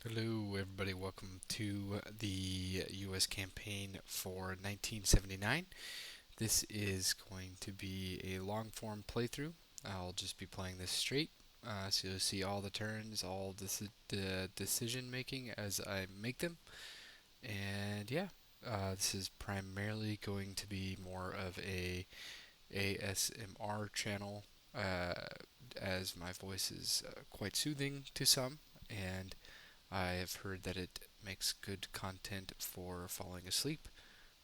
Hello, everybody. Welcome to the U.S. campaign for 1979. This is going to be a long form playthrough. I'll just be playing this straight. So you'll see all the turns, all the decision making as I make them. And yeah, this is primarily going to be more of a ASMR channel, uh, as my voice is quite soothing to some. And I have heard that it makes good content for falling asleep.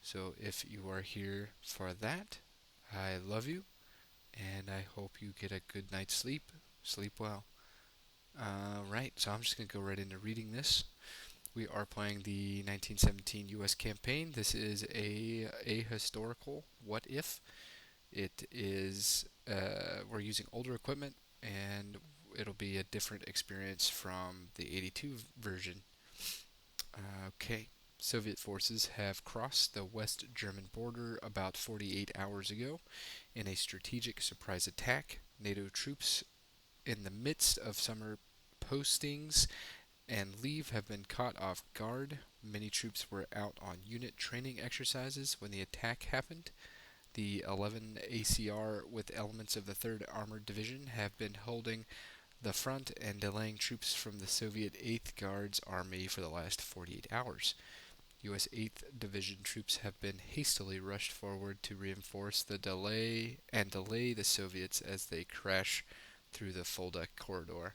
So if you are here for that, I love you and I hope you get a good night's sleep. Sleep well. Right, so I'm just going to go right into reading this. We are playing the 1917 U.S. campaign. This is a historical what if. It is, we're using older equipment and it'll be a different experience from the 82 version. Okay. Soviet forces have crossed the West German border about 48 hours ago in a strategic surprise attack. NATO troops in the midst of summer postings and leave have been caught off guard. Many troops were out on unit training exercises when the attack happened. The 11 ACR with elements of the 3rd Armored Division have been holding the front and delaying troops from the Soviet 8th Guards Army for the last 48 hours. U.S. 8th Division troops have been hastily rushed forward to reinforce the delay the Soviets as they crash through the Fulda corridor.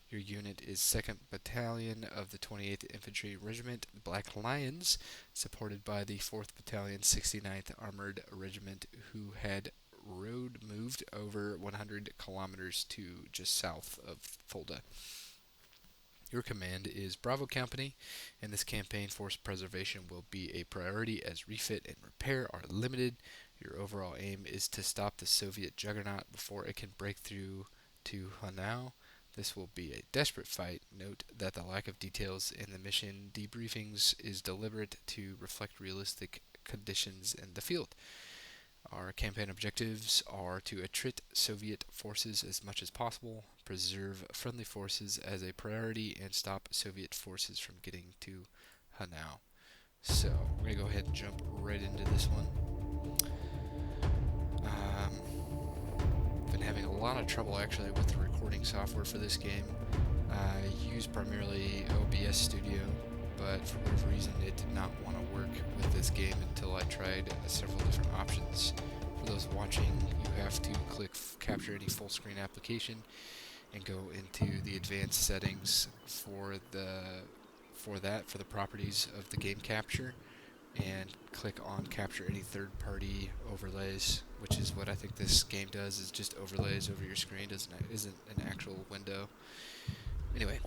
Your unit is 2nd Battalion of the 28th Infantry Regiment Black Lions, supported by the 4th Battalion 69th Armored Regiment, who had road moved over 100 kilometers to just south of Fulda. Your command is Bravo Company. In this campaign, force preservation will be a priority as refit and repair are limited. Your overall aim is to stop the Soviet juggernaut before it can break through to Hanau. This will be a desperate fight. Note that the lack of details in the mission debriefings is deliberate to reflect realistic conditions in the field. Our campaign objectives are to attrit Soviet forces as much as possible, preserve friendly forces as a priority, and stop Soviet forces from getting to Hanau. So, we're going to go ahead and jump right into this one. Been having a lot of trouble actually with the recording software for this game. I use primarily OBS Studio, but for whatever reason it did not want to work with this game until I tried several different options. For those watching, you have to click Capture Any Full Screen Application and go into the advanced settings for the properties of the game capture and click on Capture Any Third-Party Overlays, which is what I think this game does, is just overlays over your screen, isn't an actual window. Anyway,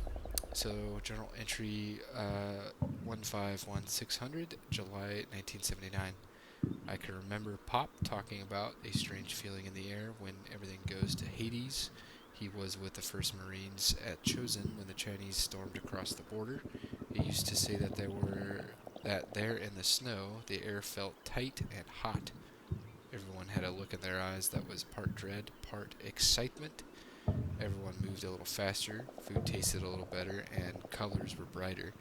so journal entry 151600, July 1979. I can remember Pop talking about a strange feeling in the air when everything goes to Hades. He was with the 1st Marines at Chosin when the Chinese stormed across the border. He used to say that there in the snow the air felt tight and hot. Everyone had a look in their eyes that was part dread, part excitement. Everyone moved a little faster, food tasted a little better, and colors were brighter.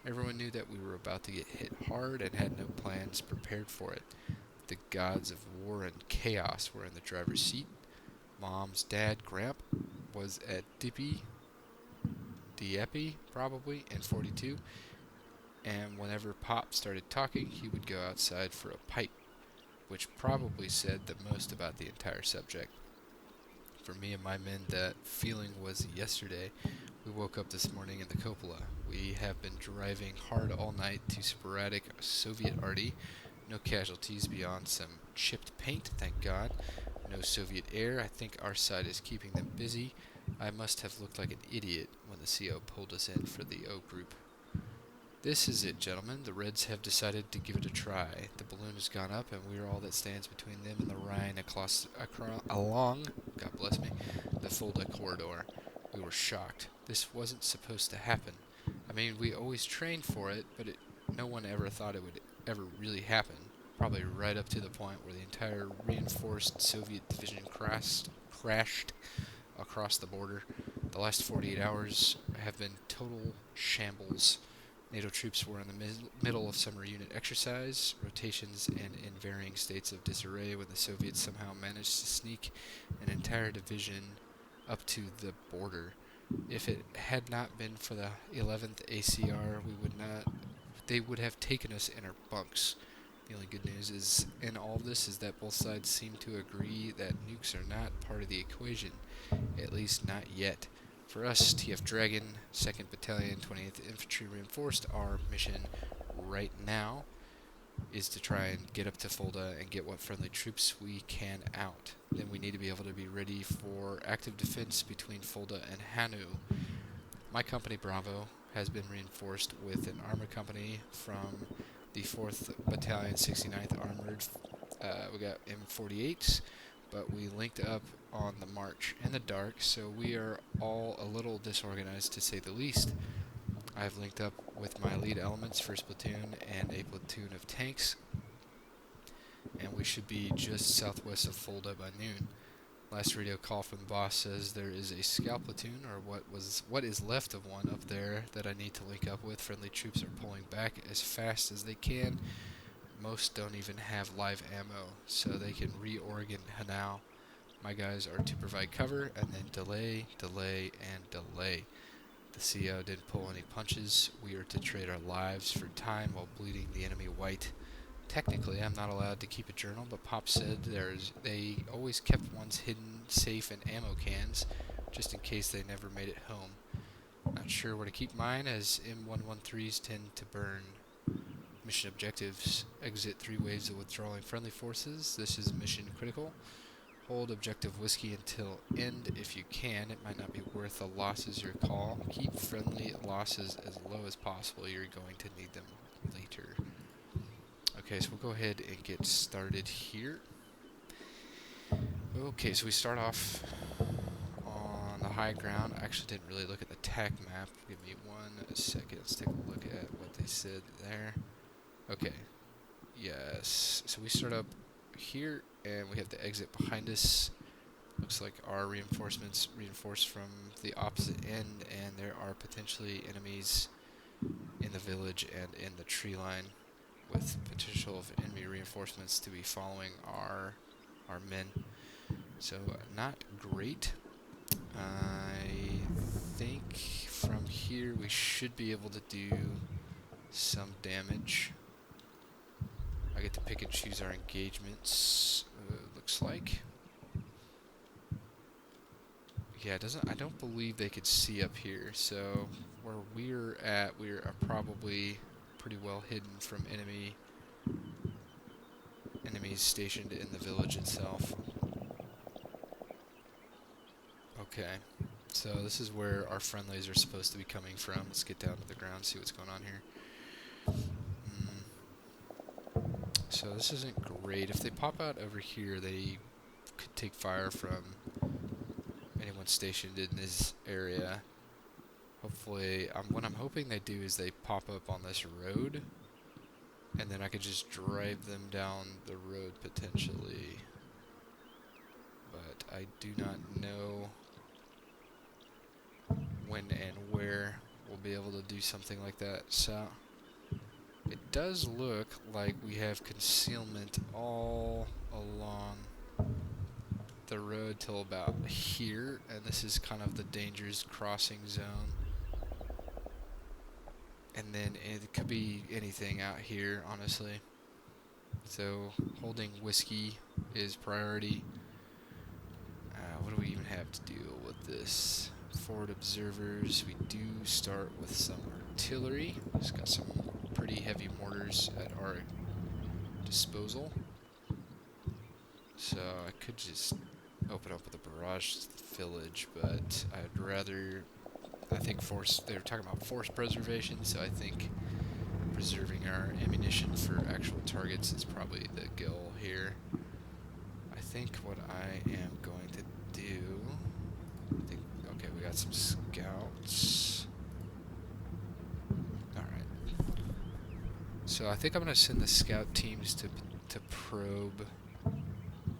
Everyone knew that we were about to get hit hard and had no plans prepared for it. The gods of war and chaos were in the driver's seat. Mom's dad, Gramp, was at Dieppe, probably, in 42, and whenever Pop started talking, he would go outside for a pipe, which probably said the most about the entire subject. For me and my men, that feeling was yesterday. We woke up this morning in the cupola. We have been driving hard all night to sporadic Soviet arty. No casualties beyond some chipped paint, thank God. No Soviet air. I think our side is keeping them busy. I must have looked like an idiot when the CO pulled us in for the O group. This is it, gentlemen. The Reds have decided to give it a try. The balloon has gone up, and we are all that stands between them and the Rhine along, God bless me, the Fulda corridor. We were shocked. This wasn't supposed to happen. I mean, we always trained for it, but no one ever thought it would ever really happen. Probably right up to the point where the entire reinforced Soviet division crashed across the border. The last 48 hours have been total shambles. NATO troops were in the middle of summer unit exercise, rotations, and in varying states of disarray when the Soviets somehow managed to sneak an entire division up to the border. If it had not been for the 11th ACR, they would have taken us in our bunks. The only good news is in all of this is that both sides seem to agree that nukes are not part of the equation, at least not yet. For us, TF Dragon, 2nd Battalion, 28th Infantry Reinforced, our mission right now is to try and get up to Fulda and get what friendly troops we can out. Then we need to be able to be ready for active defense between Fulda and Hanu. My company, Bravo, has been reinforced with an armor company from the 4th Battalion, 69th Armored. We got M48s, but we linked up on the march in the dark, so we are all a little disorganized to say the least. I've linked up with my lead elements, 1st Platoon, and a platoon of tanks, and we should be just southwest of Fulda by noon. Last radio call from the boss says there is a scout platoon, or what is left of one, up there that I need to link up with. Friendly troops are pulling back as fast as they can. Most don't even have live ammo, so they can reorient Hanau. My guys are to provide cover, and then delay, and delay. The CO didn't pull any punches. We are to trade our lives for time while bleeding the enemy white. Technically, I'm not allowed to keep a journal, but Pop said they always kept ones hidden safe in ammo cans, just in case they never made it home. Not sure where to keep mine, as M113s tend to burn. Mission objectives: exit 3 waves of withdrawing friendly forces. This is mission critical. Hold objective whiskey until end if you can. It might not be worth the losses, your call. Keep friendly losses as low as possible. You're going to need them later. Okay, so we'll go ahead and get started here. Okay, so we start off on the high ground. I actually didn't really look at the TAC map. Give me 1 second. Let's take a look at what they said there. Okay. Yes. So we start up here, and we have the exit behind us. Looks like our reinforcements reinforced from the opposite end, and there are potentially enemies in the village and in the tree line, with potential of enemy reinforcements to be following our men. So not great. I think from here we should be able to do some damage. I get to pick and choose our engagements, looks like. Yeah, I don't believe they could see up here, so where we're at, we are probably pretty well hidden from enemies stationed in the village itself. Okay, so this is where our friendlies are supposed to be coming from. Let's get down to the ground, see what's going on here. So this isn't great. If they pop out over here, they could take fire from anyone stationed in this area. Hopefully, what I'm hoping they do is they pop up on this road, and then I could just drive them down the road potentially. But I do not know when and where we'll be able to do something like that. So it does look like we have concealment all along the road till about here, and this is kind of the dangerous crossing zone. And then it could be anything out here, honestly. So holding whiskey is priority. What do we even have to deal with this? Forward observers. We do start with some artillery. It's got some pretty heavy mortars at our disposal. So I could just open up with a barrage to the village, but I'd rather, I think they were talking about force preservation, so I think preserving our ammunition for actual targets is probably the goal here. I think what I am going to do, okay, we got some scouts. Alright. So I think I'm going to send the scout teams to probe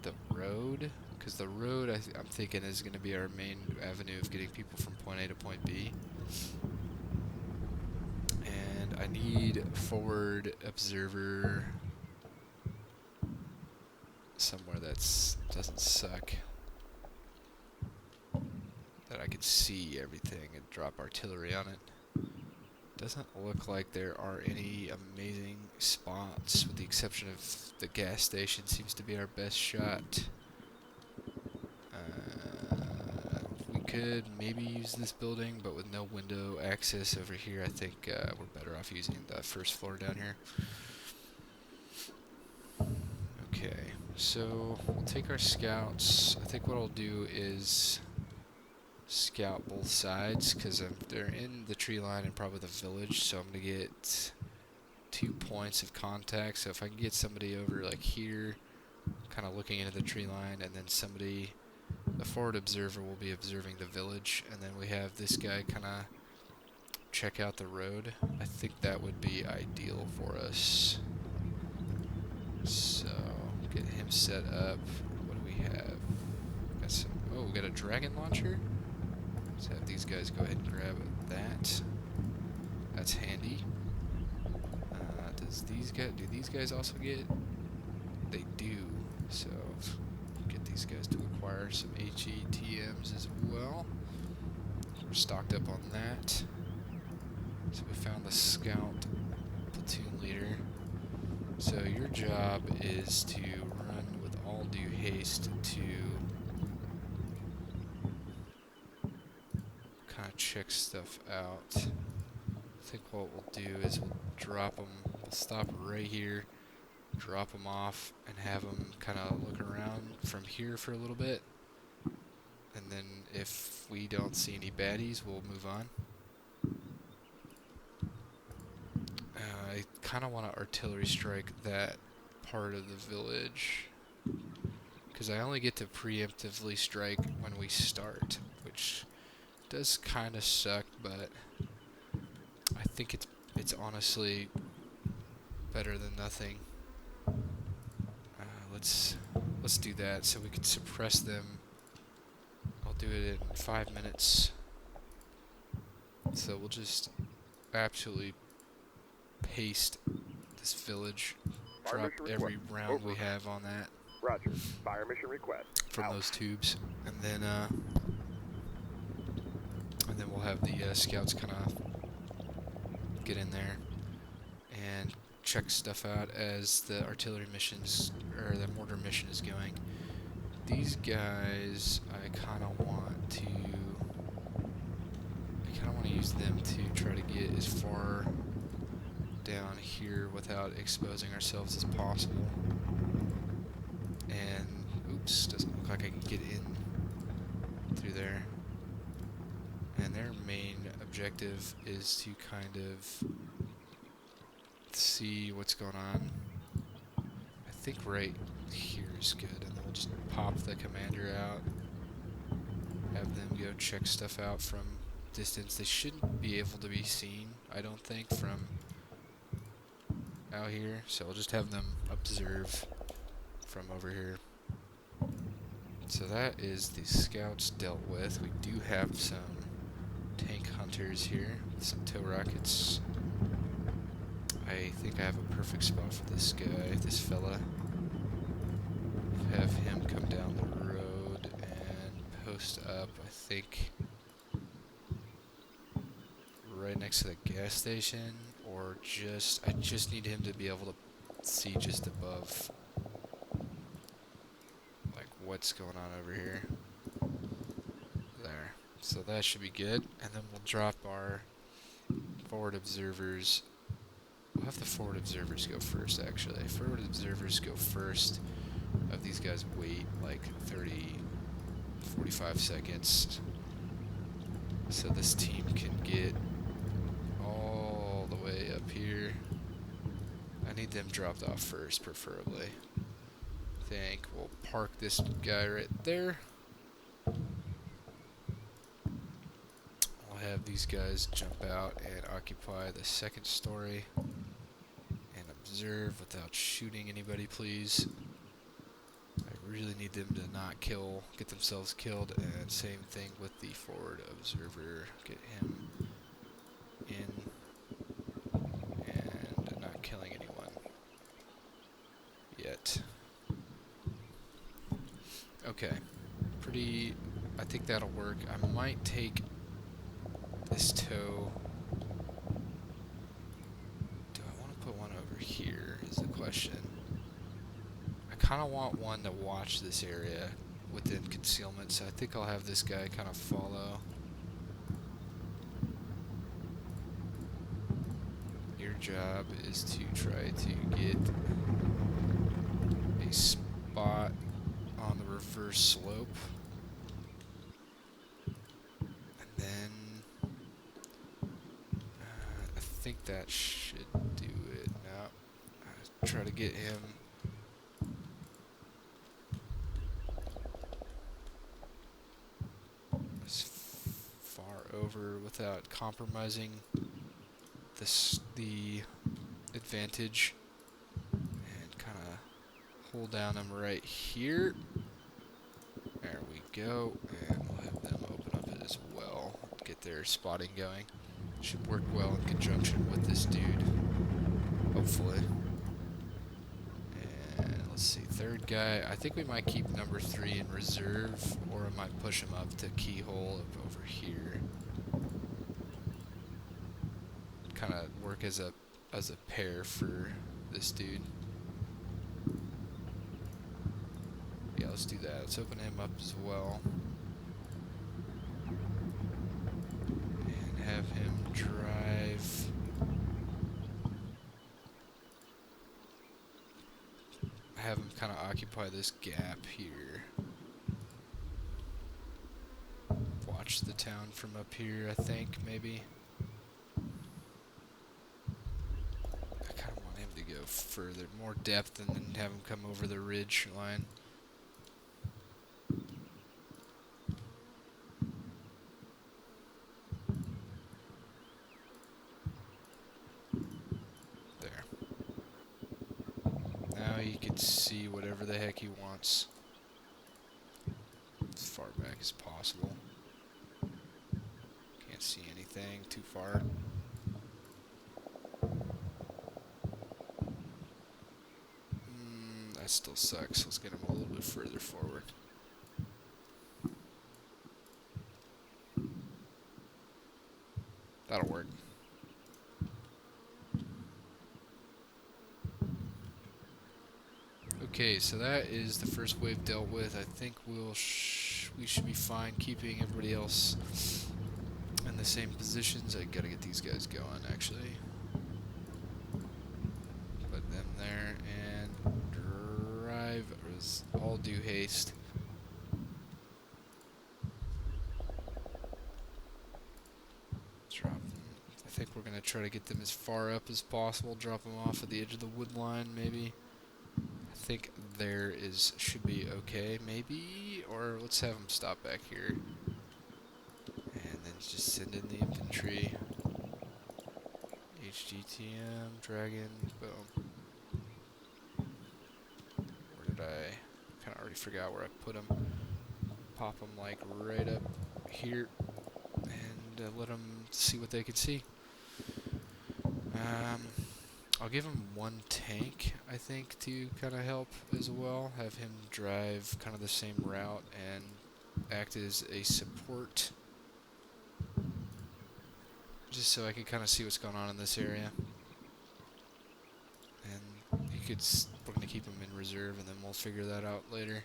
the road, Because the road, I'm thinking, is going to be our main avenue of getting people from point A to point B. And I need forward observer somewhere that's doesn't suck. That I can see everything and drop artillery on it. Doesn't look like there are any amazing spots, with the exception of the gas station seems to be our best shot. We could maybe use this building, but with no window access over here, I think we're better off using the first floor down here. Okay, so we'll take our scouts. I think what I'll do is scout both sides, because they're in the tree line and probably the village, so I'm going to get 2 points of contact. So if I can get somebody over like here, kind of looking into the tree line, and then somebody, the forward observer, will be observing the village, and then we have this guy kind of check out the road. I think that would be ideal for us. So get him set up. What do we have? Got some, oh, we got a dragon launcher. Let's have these guys go ahead and grab that. That's handy. Do these guys also get? They do. So get these guys to acquire some HETMs as well. We're stocked up on that. So we found the scout platoon leader. So your job is to run with all due haste to kind of check stuff out. I think what we'll do is we'll drop them, we'll stop right here, drop them off, and have them kind of look around from here for a little bit. And then if we don't see any baddies, we'll move on. I kind of want to artillery strike that part of the village, because I only get to preemptively strike when we start, which does kind of suck, but I think it's honestly better than nothing. Let's do that so we can suppress them. I'll do it in 5 minutes. So we'll just absolutely paste this village. Drop every round we have on that. Roger. Fire mission request. From those tubes, and then we'll have the scouts kind of get in there and check stuff out as the artillery missions, or the mortar mission, is going. These guys, I kind of want to use them to try to get as far down here without exposing ourselves as possible. And oops, doesn't look like I can get in through there. And their main objective is to kind of see what's going on. I think right here is good, and then we'll just pop the commander out, have them go check stuff out from distance. They shouldn't be able to be seen, I don't think, from out here, so we'll just have them observe from over here. So that is the scouts dealt with. We do have some tank hunters here with some tow rockets. I think I have a perfect spot for this guy, this fella. Have him come down the road and post up, I think, right next to the gas station, or I just need him to be able to see just above, like, what's going on over here. There. So that should be good, and then we'll drop our forward observers. We'll have the forward observers go first, actually. Forward observers go first. Have these guys wait like 30, 45 seconds so this team can get all the way up here. I need them dropped off first, preferably. I think we'll park this guy right there. I'll have these guys jump out and occupy the second story and observe without shooting anybody, please. I really need them to not get themselves killed. And same thing with the forward observer. Get him in and not killing anyone yet. Okay, I think that'll work. I might take this tow. Do I want to put one over here is the question. I kind of want one to watch this area within concealment, so I think I'll have this guy kind of follow. Your job is to try to get a spot on the reverse slope. And then I think that should do it. Now, try to get him as far over without compromising the advantage, and kind of hold down them right here. There we go, and we'll have them open up as well. Get their spotting going. Should work well in conjunction with this dude, hopefully. And let's see, third guy. I think we might keep number 3 in reserve, or I might push him up to keyhole up over here. Kind of work as a pair for this dude. Yeah, let's do that. Let's open him up as well. And have him drive. Have him kind of occupy this gap here. Watch the town from up here, I think, maybe. I kind of want him to go further, more depth, and then have him come over the ridge line. There. Now he can see whatever the heck he wants. As far back as possible. Can't see anything too far. That still sucks. Let's get him a little bit further forward. That'll work. Okay, so that is the first wave dealt with. I think we should be fine keeping everybody else in the same positions. I gotta get these guys going, actually. Put them there and drive. All due haste. Drop them. I think we're gonna try to get them as far up as possible. Drop them off at the edge of the wood line, maybe. I think there should be okay, maybe, or let's have them stop back here, and then just send in the infantry. HGTM, dragon, boom. Where did I? Kind of already forgot where I put them. Pop them like right up here, and let them see what they can see. I'll give him one tank, I think, to kind of help as well. Have him drive kind of the same route and act as a support. Just so I can kind of see what's going on in this area. And we're going to keep him in reserve, and then we'll figure that out later.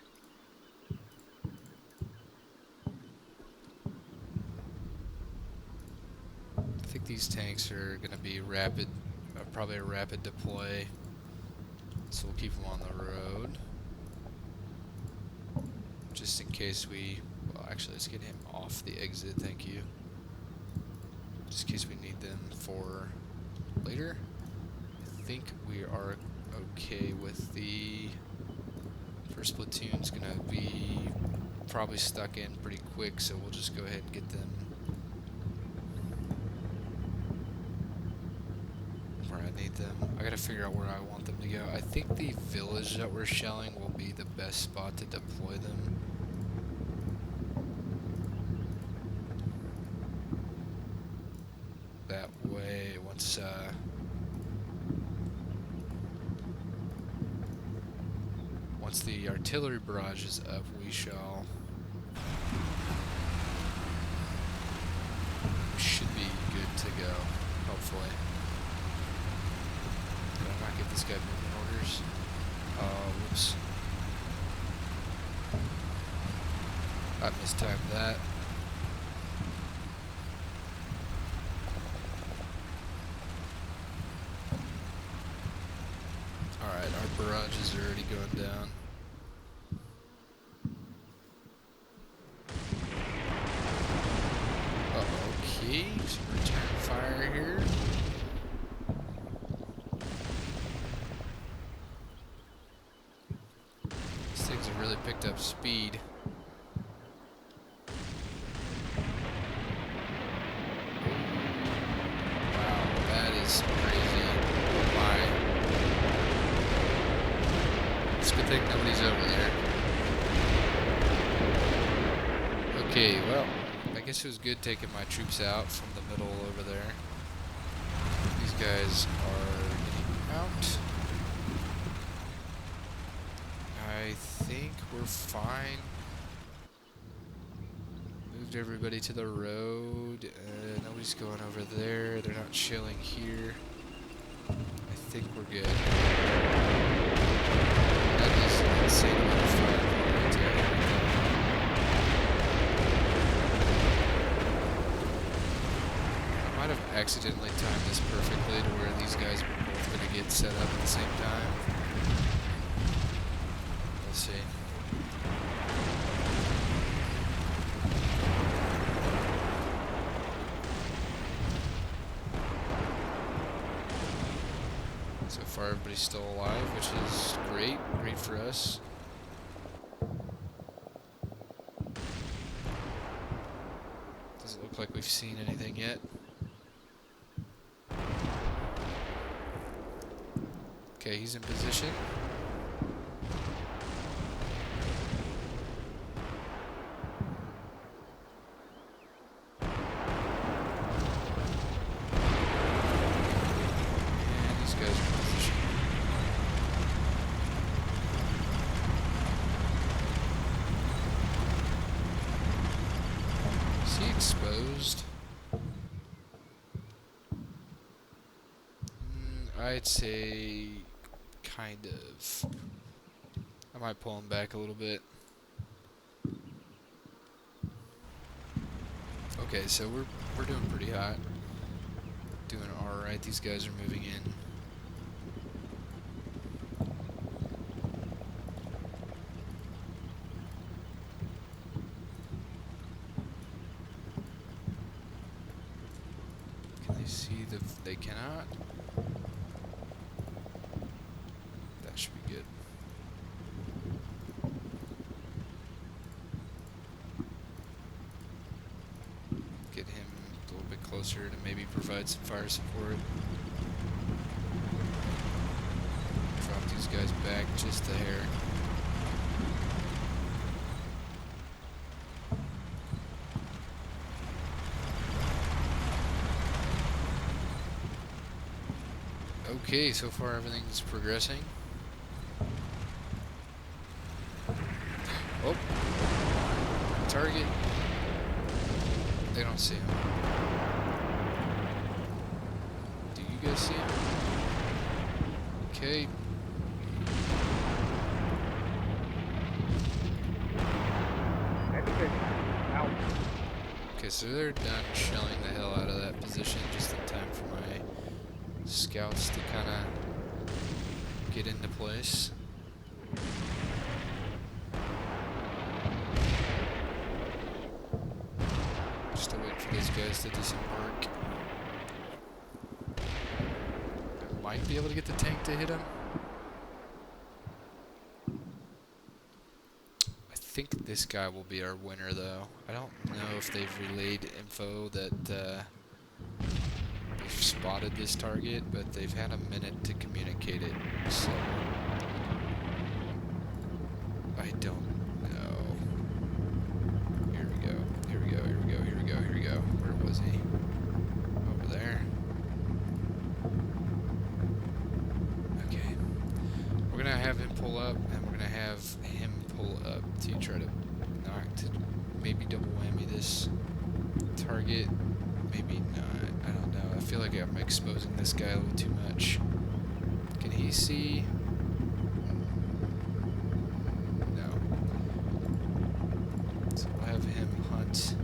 I think these tanks are going to be rapid. Probably a rapid deploy, so we'll keep them on the road, just in case well, actually, let's get him off the exit, thank you, just in case we need them for later. I think we are okay with the first platoon's gonna be probably stuck in pretty quick, so we'll just go ahead and get them. need them. I gotta figure out where I want them to go. I think the village that we're shelling will be the best spot to deploy them. That way, once the artillery barrage is up, we should be good to go, hopefully. Did I not give this guy movement orders? Oh, whoops. I mistimed that. Alright, our barrages are already going down. Okay, some return fire here. These things have really picked up speed. Wow, that is crazy. My. It's a good thing nobody's over there. Okay, well, I guess it was good taking my troops out from the middle over there. These guys are getting out. I think we're fine. Moved everybody to the road. Nobody's going over there. They're not chilling here. I think we're good. That is an insane amount of firepower to I might have accidentally timed this perfectly to where these guys were both going to get set up at the same time. We'll see. So far everybody's still alive, which is great. Great for us. Doesn't look like we've seen anything yet. Okay, he's in position. And these guys are in position. Is he exposed? I'd say kind of. I might pull him back a little bit. Okay, so we're doing pretty hot. Doing alright. These guys are moving in. Can they see they cannot? That should be good. Get him a little bit closer to maybe provide some fire support. Drop these guys back just a hair. Okay, so far everything's progressing. Oh! Target! They don't see him. Do you guys see him? Okay. Out. Okay, so they're done shelling the hell out of that position just in time for my scouts to kind of get into place. Still waiting for these guys to disembark. I might be able to get the tank to hit him. I think this guy will be our winner, though. I don't know if they've relayed info that they've spotted this target, but they've had a minute to communicate it, so I don't know. Here we go. Here we go. Here we go. Here we go. Here we go. Where was he? Over there. Okay. We're gonna have him pull up, and we're gonna have him pull up to try to maybe double whammy this target. Maybe not. I don't know. I feel like I'm exposing this guy a little too much. Can he see? No. So we'll have him hunt.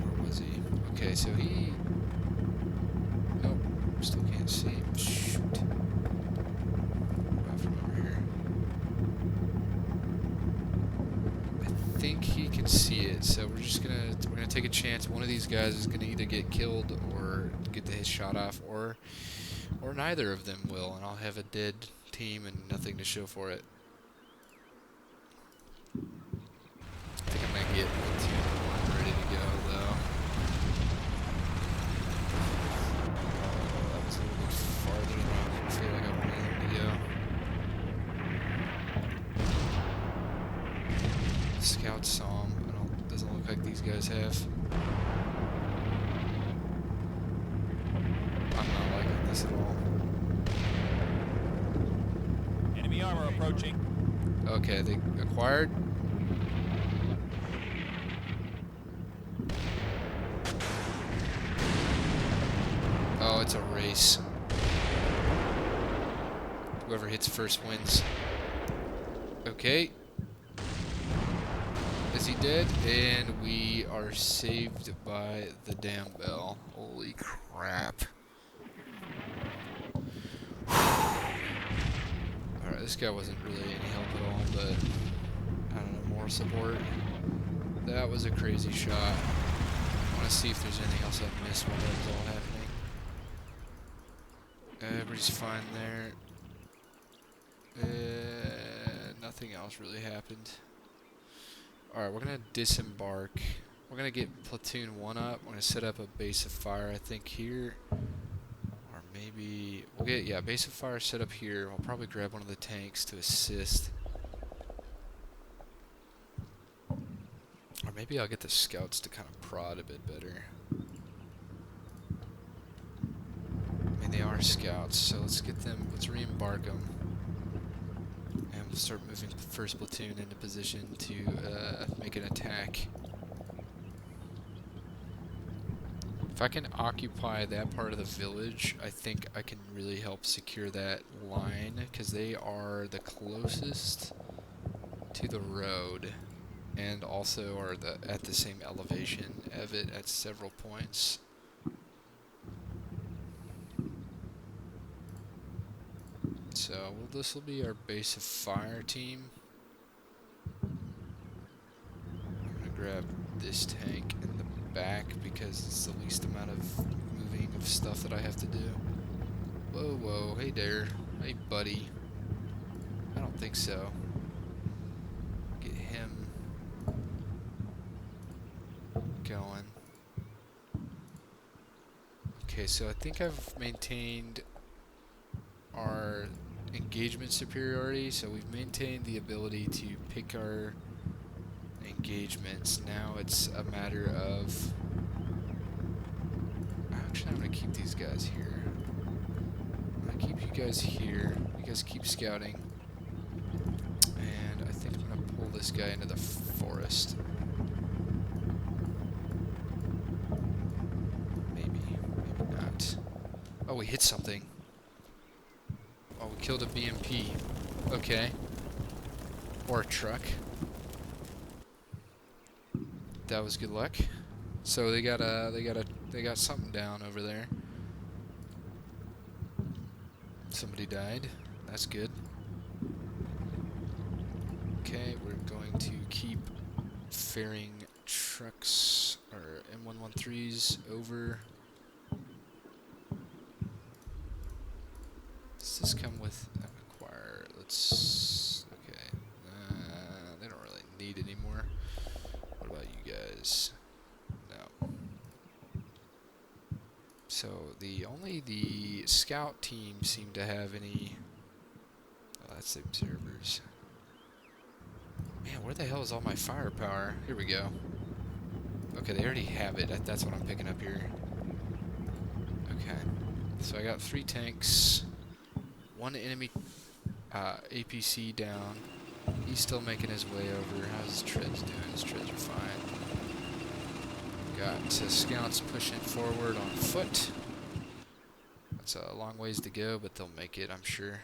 Where was he? Okay, so he... Nope. Still can't see him. Shoot. What about from over here? I think he can see it, so we're gonna take a chance. One of these guys is gonna either get killed or get his shot off, or neither of them will, and I'll have a dead team and nothing to show for it. I think I'm gonna get platoon 1 ready to go though. Oh, that was a little bit farther than I feel like I wanted him to go. Scouts saw him. Doesn't look like these guys have. I'm not liking this at all. Enemy armor approaching. Okay, they acquired. Oh, it's a race. Whoever hits first wins. Okay. Is he dead? And we are saved by the damn bell. Holy crap. Alright, this guy wasn't really any help at all, but I don't know, moral support. That was a crazy shot. I want to see if there's anything else I missed while that was all happening. Everybody's fine there. Nothing else really happened. Alright, we're going to disembark. We're going to get platoon 1 up. We're going to set up a base of fire, I think, here. Or maybe... We'll get, yeah, base of fire set up here. I'll probably grab one of the tanks to assist. Or maybe I'll get the scouts to kind of prod a bit better. I mean, they are scouts, so let's get them... Let's re-embark them. And we'll start moving first platoon into position to make an attack. If I can occupy that part of the village, I think I can really help secure that line, because they are the closest to the road, and also are at the same elevation of it at several points. So, well, this will be our base of fire team. I'm going to grab this tank in the back because it's the least amount of moving of stuff that I have to do. Whoa, whoa, hey there. Hey, buddy. I don't think so. Get him going. Okay, so I think I've maintained our engagement superiority, so we've maintained the ability to pick our engagements. Now it's a matter of... Actually, I'm going to keep these guys here. I'm going to keep you guys here. You guys keep scouting. And I think I'm going to pull this guy into the forest. Maybe. Maybe not. Oh, we hit something. Oh, we killed a BMP. Okay. Or a truck. That was good luck. So they got something down over there. Somebody died. That's good. Okay, we're going to keep ferrying trucks or M113s over. Does this come with an acquire? Let's... Okay. They don't really need anymore. What about you guys? No. So only the scout team seem to have any. Oh, that's the observers. Man, where the hell is all my firepower? Here we go. Okay, they already have it. That's what I'm picking up here. Okay. So I got 3 tanks, 1 enemy APC down. He's still making his way over. How's his treads doing? His treads are fine. Got scouts pushing forward on foot. That's a long ways to go, but they'll make it, I'm sure.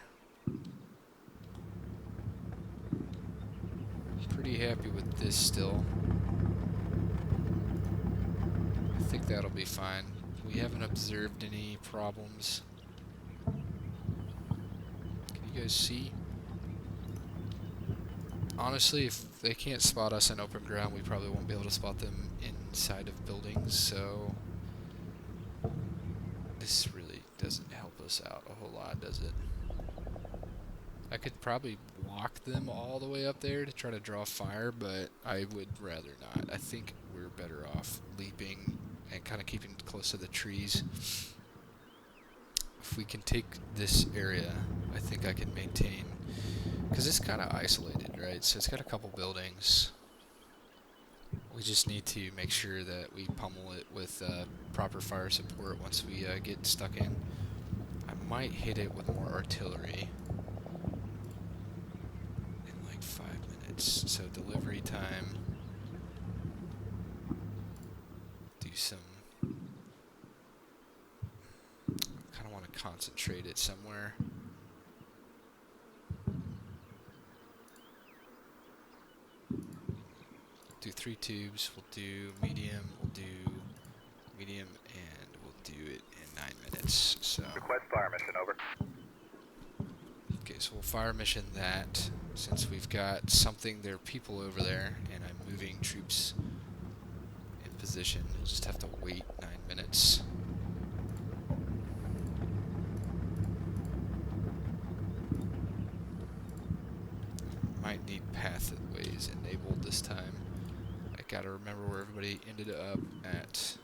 Pretty happy with this still. I think that'll be fine. We haven't observed any problems. Can you guys see? Honestly, if they can't spot us in open ground, we probably won't be able to spot them inside of buildings, so this really doesn't help us out a whole lot, does it? I could probably walk them all the way up there to try to draw fire, but I would rather not. I think we're better off leaping and kind of keeping close to the trees. If we can take this area, I think I can maintain, because it's kind of isolated, right? So it's got a couple buildings. We just need to make sure that we pummel it with proper fire support once we get stuck in. I might hit it with more artillery in like 5 minutes. So delivery time. Do some. Kind of want to concentrate it somewhere. Do 3 tubes. We'll do medium. We'll do medium, and we'll do it in 9 minutes. So. Request fire mission, over. Okay, so we'll fire mission that, since we've got something, there are people over there, and I'm moving troops in position. We'll just have to wait 9 minutes. Might need pathways enabled this time. I gotta remember where everybody ended up at.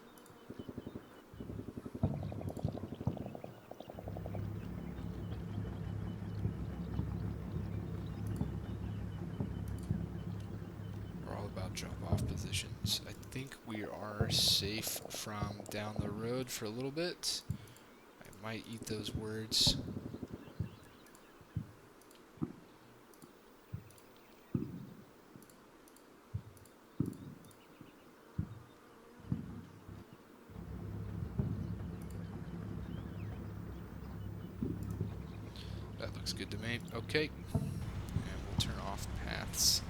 Drop-off positions. I think we are safe from down the road for a little bit. I might eat those words. That looks good to me. Okay. And we'll turn off paths.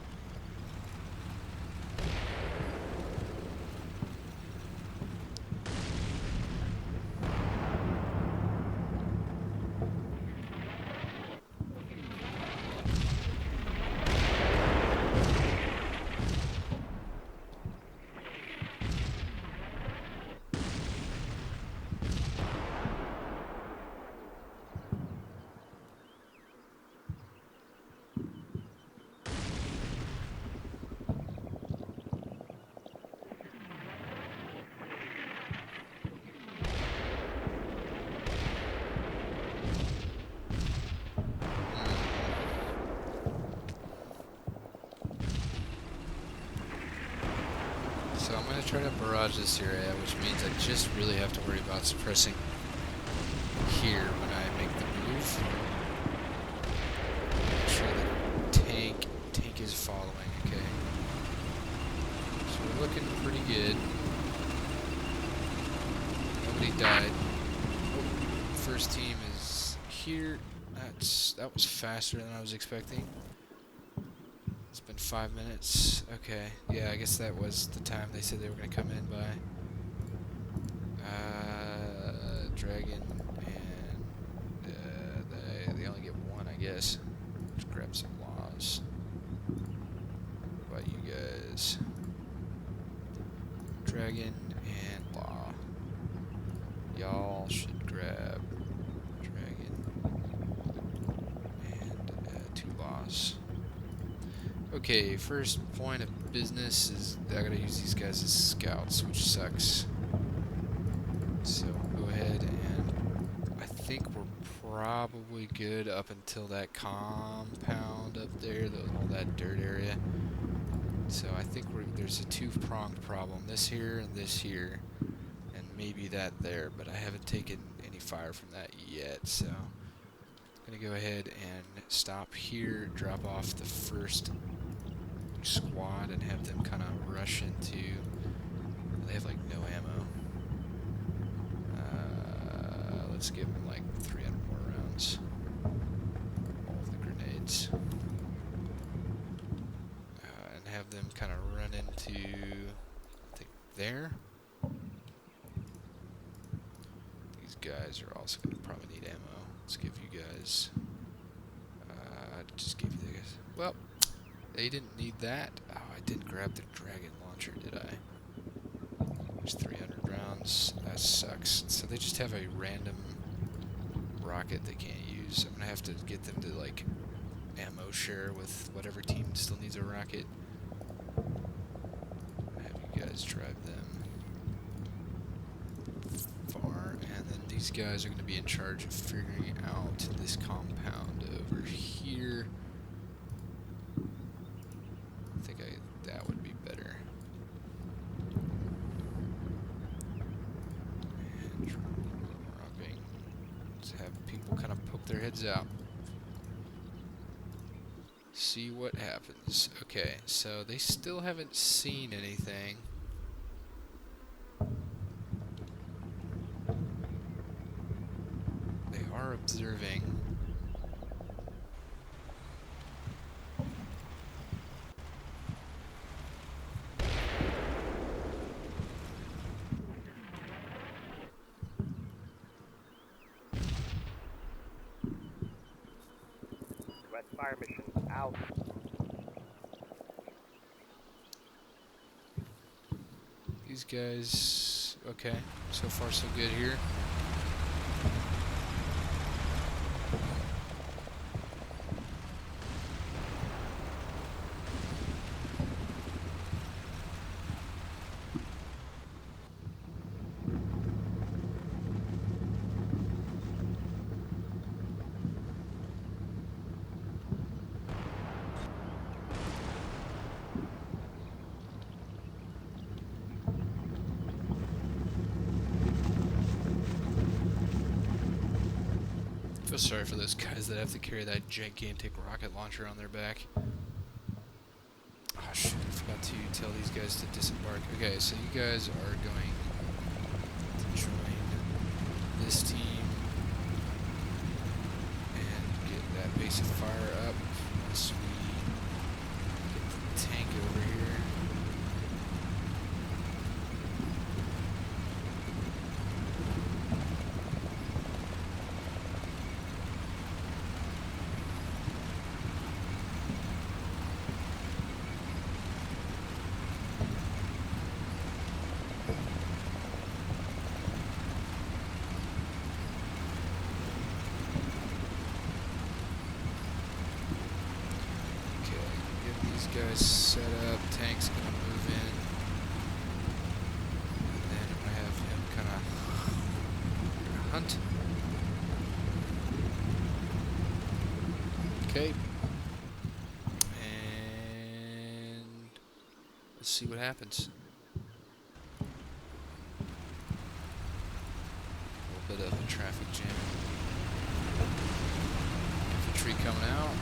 So I'm going to try to barrage this area, which means I just really have to worry about suppressing here when I make the move. Make sure the tank is following, okay? So we're looking pretty good. Nobody died. Oh, first team is here. That was faster than I was expecting. It's been 5 minutes. Okay. Yeah, I guess that was the time they said they were going to come in by. Dragon, and they only get 1, I guess. Let's grab some laws. What about you guys? Dragon and law. Y'all should grab dragon and 2 laws. Okay, first point of business is I gotta use these guys as scouts, which sucks. So go ahead think we're probably good up until that compound up there, all that dirt area. So I think there's a two-pronged problem. This here and this here. And maybe that there, but I haven't taken any fire from that yet, so I'm going to go ahead and stop here, drop off the first squad, and have them kind of rush into... They have like no ammo. Let's give them like 300 more rounds. All of the grenades. And have them kind of run into, I think, there. These guys are also going to probably need ammo. Let's give you guys... just give you the guys... Well, they didn't need that. Oh, I didn't grab the dragon launcher, did I? There's 300 rounds. That sucks. So they just have a random rocket they can't use. I'm going to have to get them to, like, ammo share with whatever team still needs a rocket. Have you guys drive them far. And then these guys are going to be in charge of figuring out this compound over here. I think that would be better. And dropping. Just have people kind of poke their heads out. See what happens. Okay, so they still haven't seen anything. They are observing. West fire mission out. These guys, okay, so far so good here. Feel sorry for those guys that have to carry that gigantic rocket launcher on their back. Oh shit, I forgot to tell these guys to disembark. Okay, so you guys are going to join this team and get that base of fire up once we get the tank over here. Guys set up, tank's gonna move in, and then I'm gonna have him kinda hunt. Okay. And let's see what happens. A little bit of a traffic jam. Infantry coming out.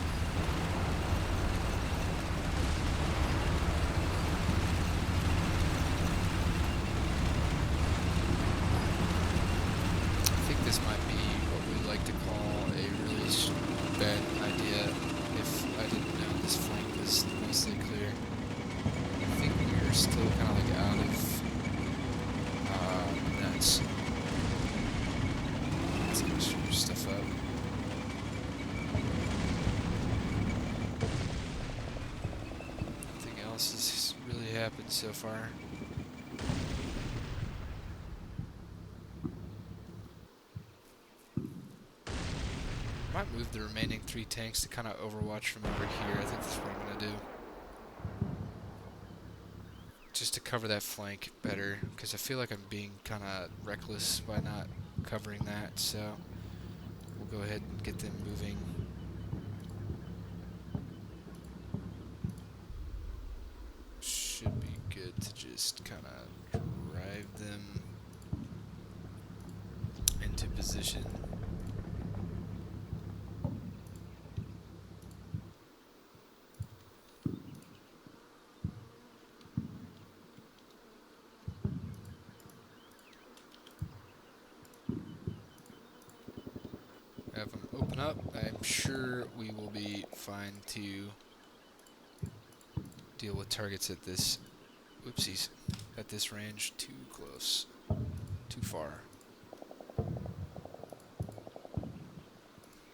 This might be what we like to call a really bad idea if I didn't know this flank was mostly clear. I think we're still kind of like out of nuts. Let's go shoot stuff up. Nothing else has really happened so far. Might move the remaining 3 tanks to kind of overwatch from over here. I think that's what I'm going to do. Just to cover that flank better, because I feel like I'm being kind of reckless by not covering that, so we'll go ahead and get them moving. Should be good to just kind of drive them into position. Have them open up. I'm sure we will be fine to deal with targets at this, whoopsies, at this range. Too close, too far.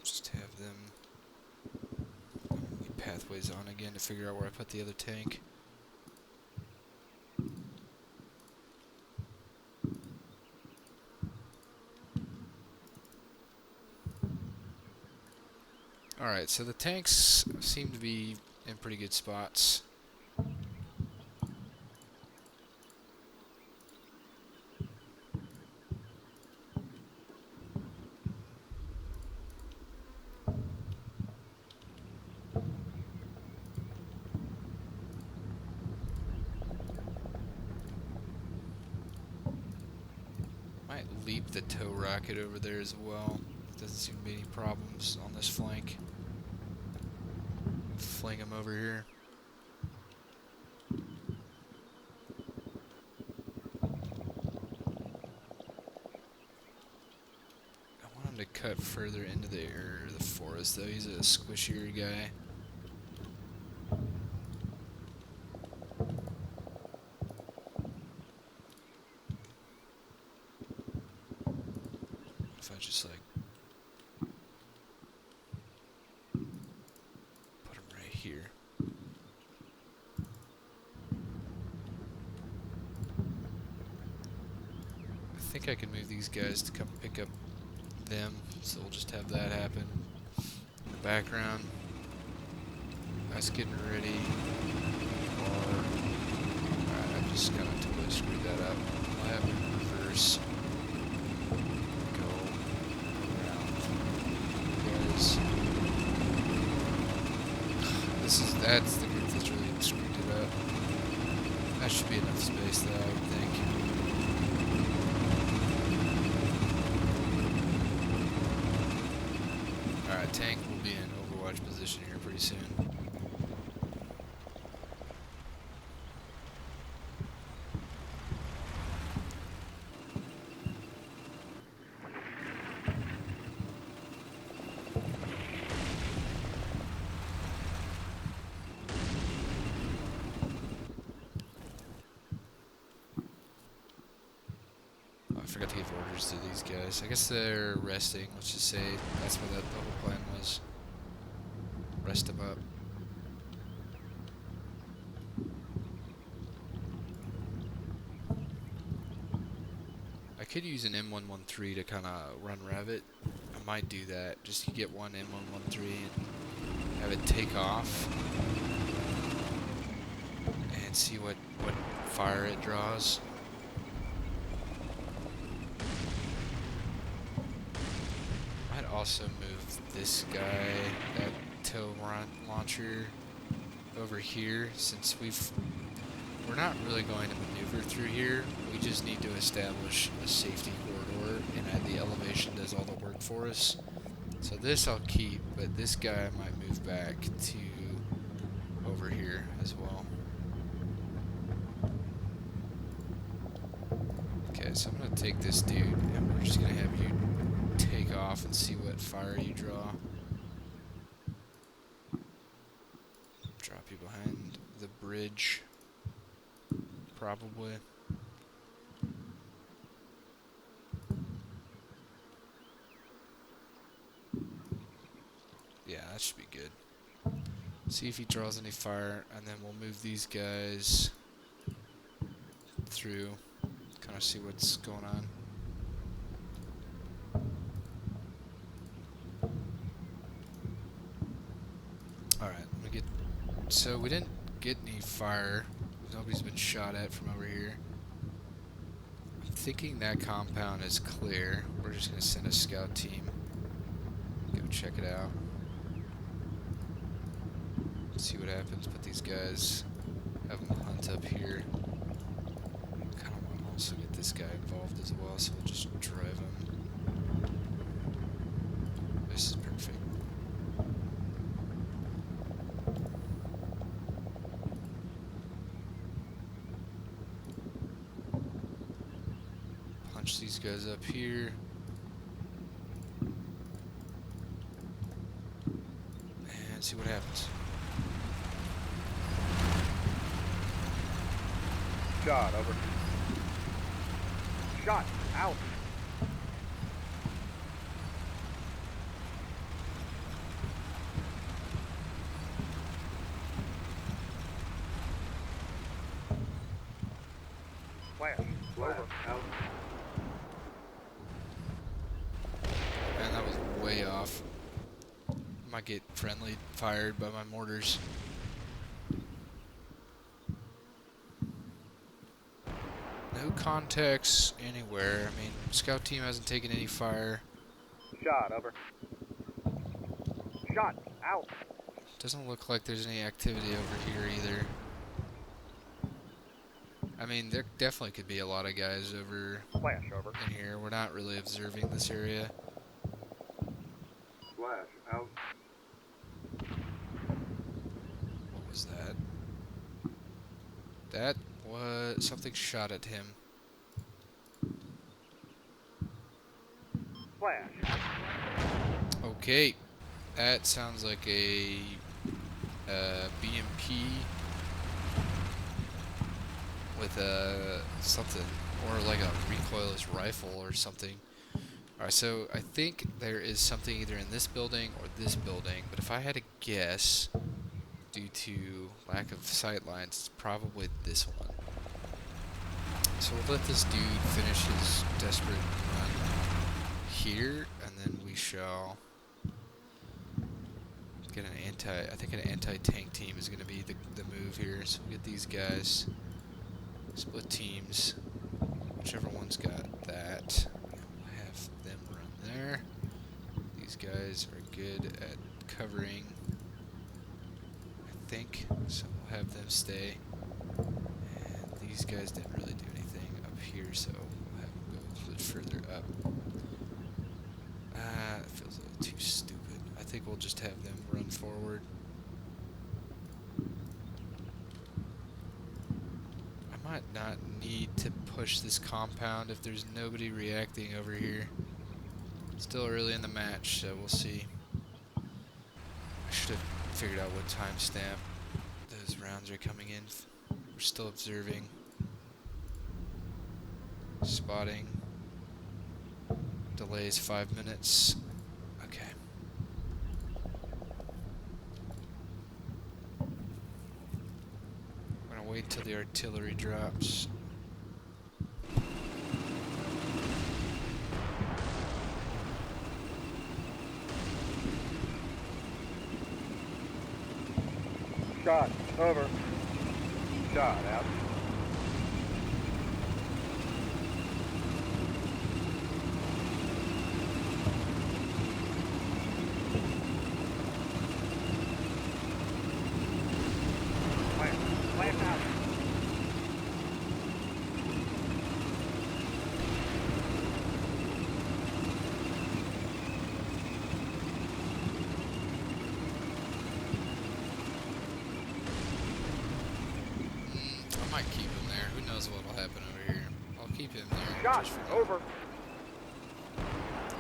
Just have them leave pathways on again to figure out where I put the other tank. Alright, so the tanks seem to be in pretty good spots. Might leap the tow rocket over there as well. Doesn't seem to be any problems on this flank. Fling them over here. I want him to cut further into the forest, though. He's a squishier guy. If I just like put him right here. I think I can move these guys to come pick up them, so we'll just have that happen in the background. Us getting ready for... Alright, I just kind of totally screwed that up. I'll have it reverse. Go around. Guys. That's the group that's really screwed it up. That should be enough space though, I would think. Alright, tank will be in Overwatch position here pretty soon. I forgot to give orders to these guys. I guess they're resting. Let's just say that's what the whole plan was. Rest them up. I could use an M113 to kind of run Rabbit. I might do that. Just to get one M113 and have it take off. And see what fire it draws. Also move this guy, that tow launcher, over here, since we're not really going to maneuver through here. We just need to establish a safety corridor, and the elevation does all the work for us. So this I'll keep, but this guy I might move back to over here as well. Okay, so I'm gonna take this dude, and we're just gonna have you take off and see what fire you draw. Drop you behind the bridge, probably. Yeah, that should be good. See if he draws any fire, and then we'll move these guys through, kind of see what's going on. Alright, so we didn't get any fire. Nobody's been shot at from over here. I'm thinking that compound is clear. We're just going to send a scout team Go check it out. See what happens. Put these guys, have them hunt up here. Kind of want to also get this guy involved as well, so we'll just drive him. This is perfect. Punch these guys up here. And see what happens. Shot, over. Shot, out. Flash, over, out. Man, that was way off. Might get friendly fired by my mortars. No contacts anywhere. I mean, scout team hasn't taken any fire. Shot, over. Shot, out. Doesn't look like there's any activity over here either. I mean, there definitely could be a lot of guys over Flash, over. in here. We're not really observing this area. Flash, out. What was that? That was something shot at him. Flash. Okay, that sounds like a BMP with something, or like a recoilless rifle or something. Alright, so I think there is something either in this building or this building, but if I had to guess, due to lack of sight lines, it's probably this one. So we'll let this dude finish his desperate run here, and then we shall get an I think an anti-tank team is going to be the move here. So we'll get these guys, split teams, whichever one's got that. We'll have them run there. These guys are good at covering, I think, so we'll have them stay. And these guys didn't really do anything up here, so we'll have them go a little bit further up. That feels a little too stupid. I think we'll just have them run forward. I might not need to push this compound if there's nobody reacting over here. Still early in the match, so we'll see. I should have figured out what timestamp those rounds are coming in. We're still observing. Spotting. Delays 5 minutes. Okay. I'm gonna wait till the artillery drops. Shot, over. Shot, out. Flash out. I might keep him there. Who knows what'll happen over here. I'll keep him there. Shot, just for now. over. I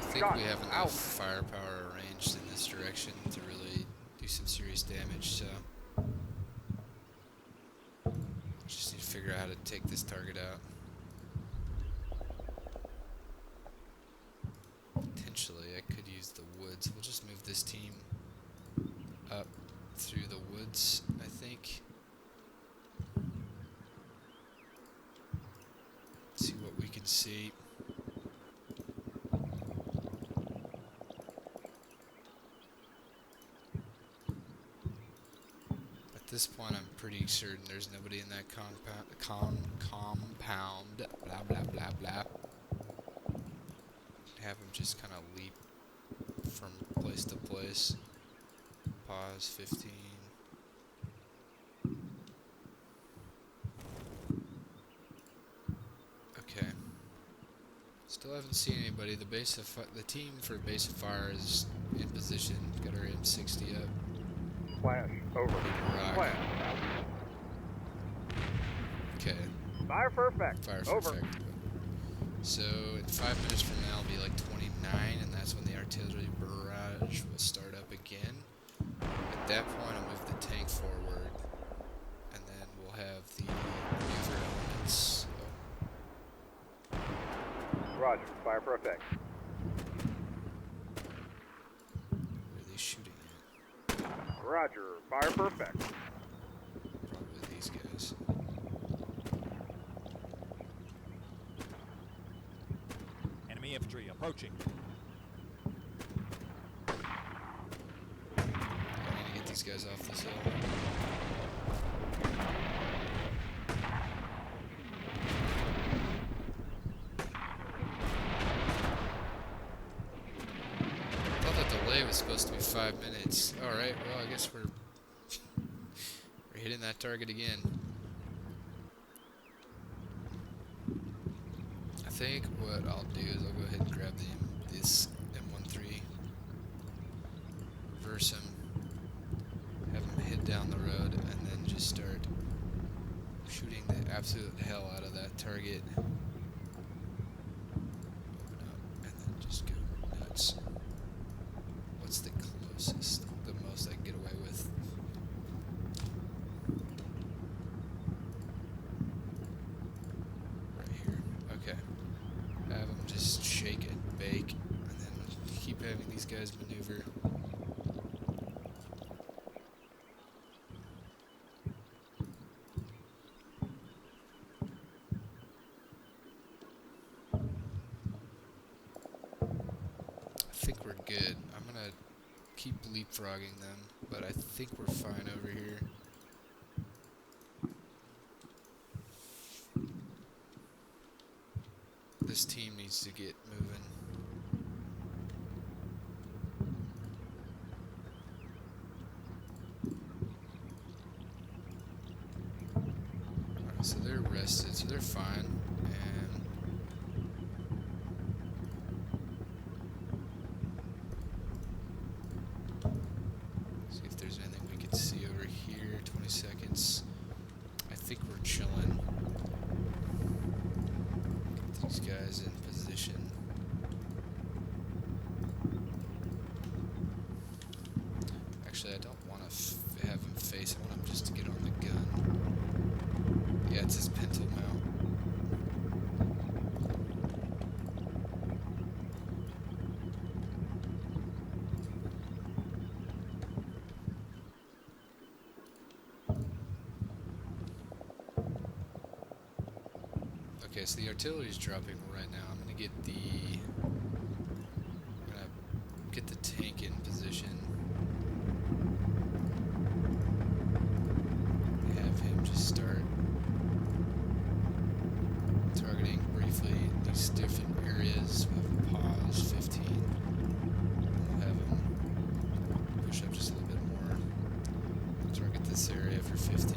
think Shot, we have enough out. firepower arranged in this direction to really do some serious damage, so just need to figure out how to take this target out. Potentially, I could use the woods. We'll just move this team up through the woods, I think. See what we can see. At this point, I'm pretty certain there's nobody in that compound. Blah blah blah blah. Have him just kind of leap from place to place. Pause 15. Okay. Still haven't seen anybody. The team for base of fire is in position. Got our M60 up. Flash. Over. Rock. Flash. Okay. Fire for effect. Fire for Over. effect. So in 5 minutes from now it'll be like 29, and that's when the artillery barrage will start up again. At that point I'll move the tank forward, and then we'll have the maneuver elements. Roger. Fire for effect. Where are they shooting at? Roger. Fire for effect. Probably these guys. Enemy infantry approaching. I need to get these guys off this hill. I thought the delay was supposed to be 5 minutes. Alright, well I guess we're hitting that target again. I think what I'll do is I'll go ahead and grab this M13, reverse him, have him head down the road, and then just start shooting the absolute hell out of that target. Open up, and then just go nuts. What's the closest, the most I can get away with? Right here. Okay. Have them just shake and bake, and then keep having these guys maneuver. I think we're good. I'm gonna keep leapfrogging them, but I think we're fine over here. This team needs to get moving. Alright, so they're rested, so they're fine. And see if there's anything we can see over here. 20 seconds. I think we're chilling. Get these guys in position. Actually, I don't want to have him face. I want him just to get on the gun. Yeah, it's his pintle mount. Okay, so the artillery's dropping right now. I'm gonna get the tank in position. Have him just start targeting briefly these different areas. We'll have a pause 15. We'll have him push up just a little bit more. Target this area for 15.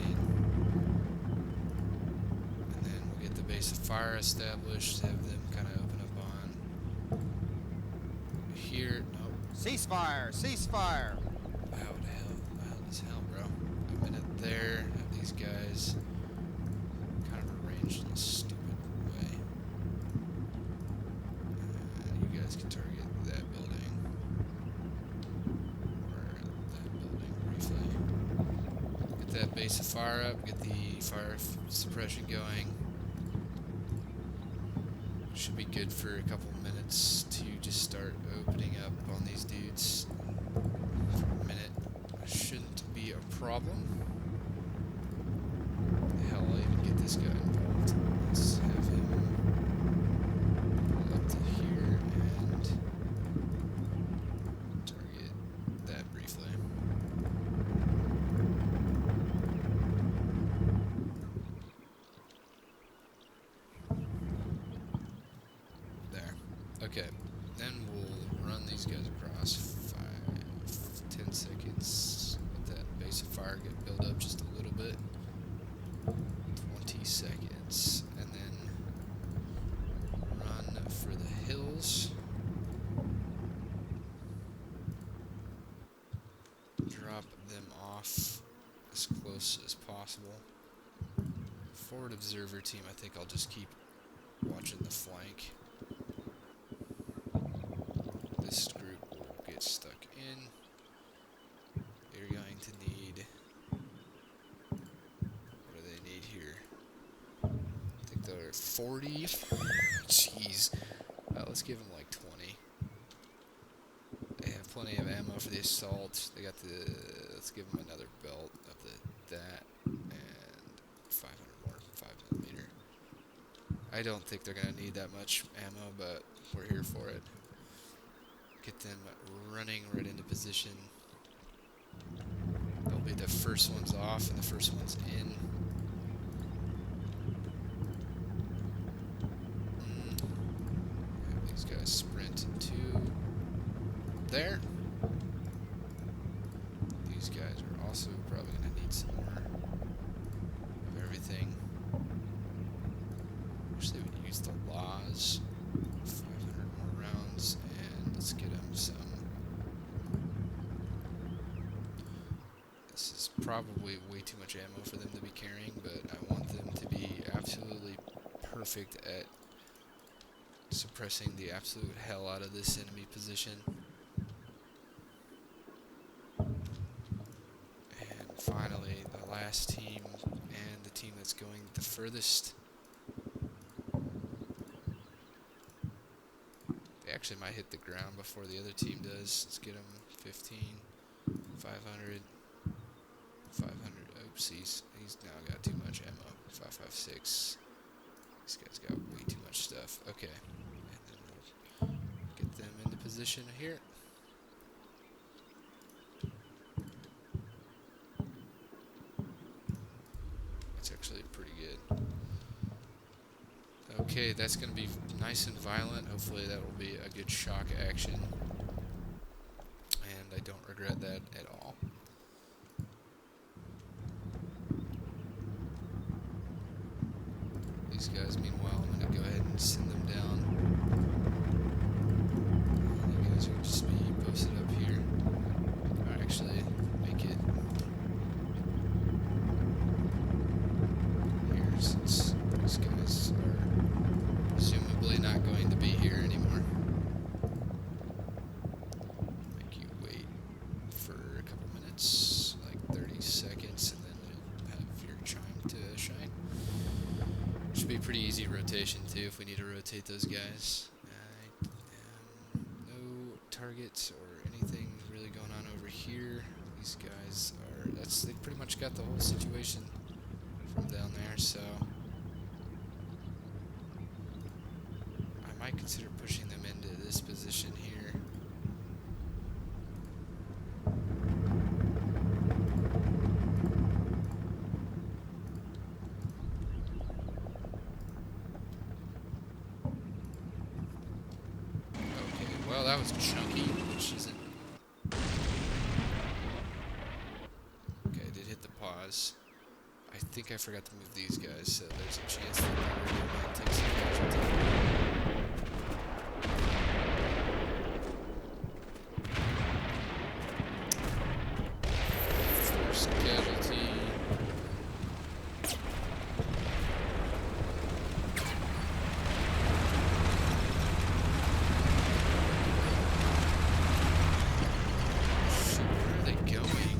And then we'll get the base of fire established, have them kind of open up on here. Nope. Ceasefire! Ceasefire! Loud as hell, bro. A minute there. Have these guys kind of arranged in a stupid way. And you guys can target that building. Or that building briefly. Get that base of fire up. Get the fire suppression going. Should be good for a couple minutes to just start opening up on these dudes. For a minute. Shouldn't be a problem. Hell, I'll even get this guy involved. Let's have him pull up to here and target that briefly. There. Okay. Then we'll run these guys across. 10 seconds. Let that base of fire get built up just a little bit. 20 seconds. And then run for the hills. Drop them off as close as possible. Forward observer team, I think I'll just keep watching the flank. This group will get stuck in. You're going to need... What do they need here? I think they're 40. Jeez. Let's give them like 20. They have plenty of ammo for the assault. They got the... Let's give them another belt of that and 500 more 5mm. I don't think they're going to need that much ammo, but we're here for it. Get them running right into position. They'll be the first ones off and the first ones in. Have these guys sprint to there. These guys are also probably going to need some more of everything. Wish they would use the laws. 500 more rounds, and let's get them some. This is probably way too much ammo for them to be carrying, but I want them to be absolutely perfect at suppressing the absolute hell out of this enemy position. And finally, the last team, and the team that's going the furthest. They actually might hit the ground before the other team does. Let's get them 15, 500, 500. Oopsies. He's now got too much ammo. 556. These guys got way too much stuff. Okay. And then we'll get them into position here. That's actually pretty good. Okay, that's going to be nice and violent. Hopefully that will be a good shock action. And I don't regret that at all. These guys, meanwhile, I'm going to go ahead and send them down. You guys will just be posted up here. Or actually, make it here since these guys are presumably not going to be here anymore. Make you wait for a couple minutes, like 30 seconds, and then you'll have your chime to shine. Should be a pretty easy rotation too if we need to rotate those guys. No targets or anything really going on over here. These guys are, they pretty much got the whole situation from down there, so I might consider pushing them into this position here. Okay, well that was chunky, which isn't... Okay, I did hit the pause. I think I forgot to move these guys, so there's a chance that we're going to take some casualty. First casualty. Shit, where are they going?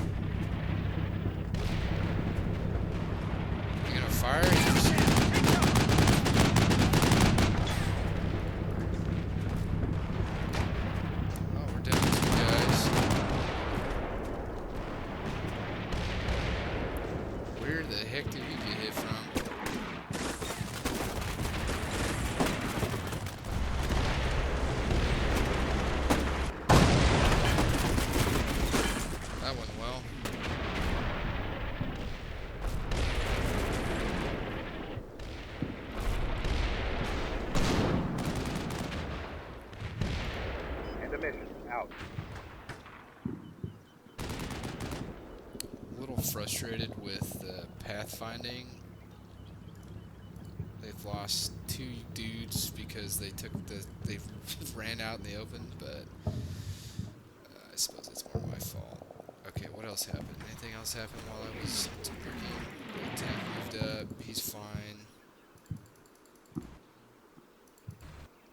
Are you gonna fire? the mission. Out. A little frustrated with the pathfinding. They've lost 2 dudes because they ran out in the open, but I suppose it's more my fault. Okay, what else happened? Anything else happened while I was looking? The tank moved up. He's fine.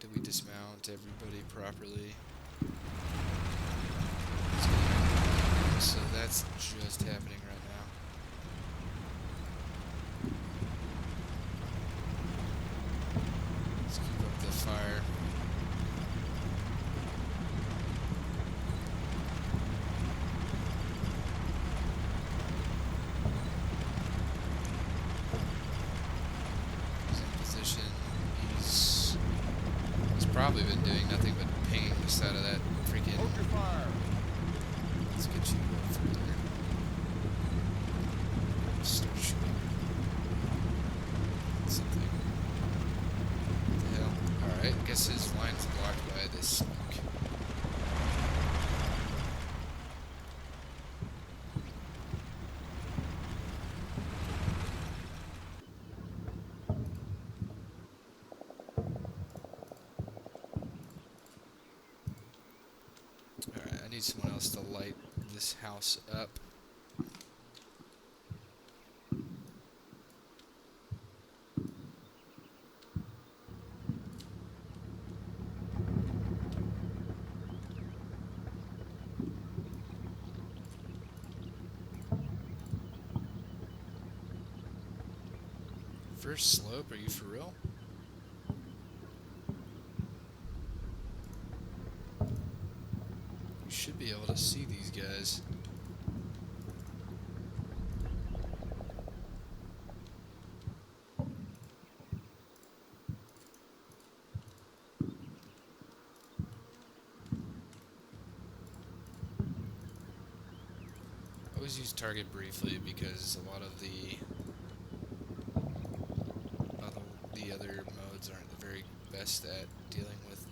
Did we dismount everybody properly? So that's just happening right now. Let's keep up the fire. He's in position. He's probably been doing nothing but pinging the side of that freaking. Hold your fire. Let's get you over there. Start shooting. Something. What the hell? Alright, guess his line's blocked by this smoke. Alright, I need someone else to light this house up. First slope, are you for real? You should be able to see these guys. I always use target briefly because a lot of the other modes aren't the very best at dealing with.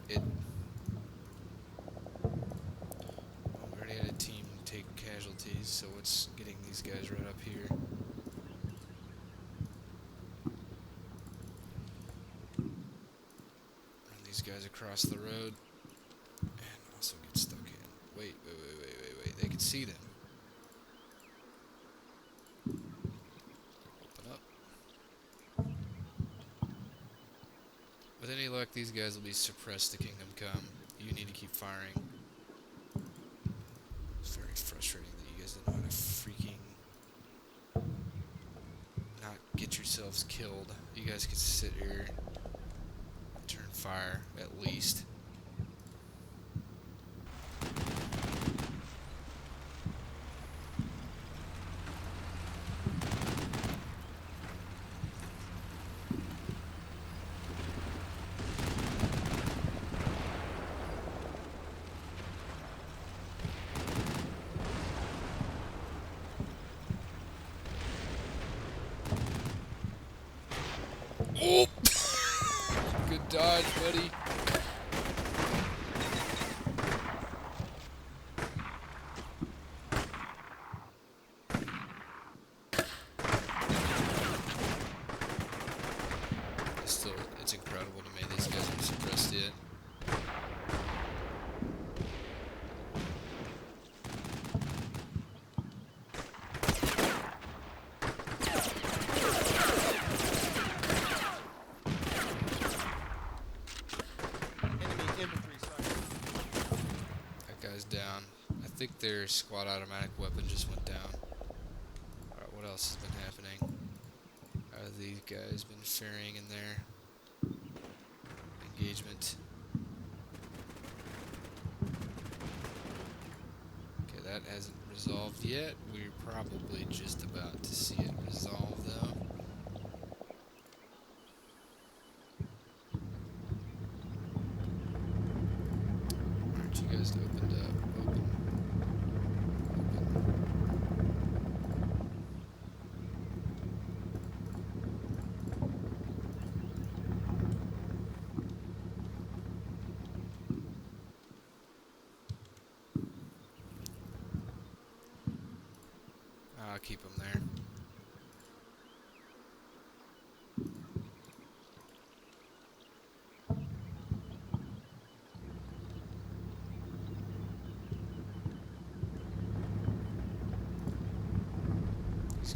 It. Well, we already had a team take casualties, so what's getting these guys right up here? Run these guys across the road, and also get stuck in. Wait. They can see them. Open up. With any luck, these guys will be suppressed to Kingdom Come. You need to keep firing. It's very frustrating that you guys don't know how to freaking not get yourselves killed. You guys could sit here and turn fire, at least. Oh! Good dodge, buddy. Still, it's incredible to me these guys aren't suppressed yet. That guy's down. I think their squad automatic weapon just went down. Alright, what else has been happening? How have these guys been faring in their engagement? Okay, that hasn't resolved yet. We're probably just about to see it resolve, though. Aren't you guys opened up? Open.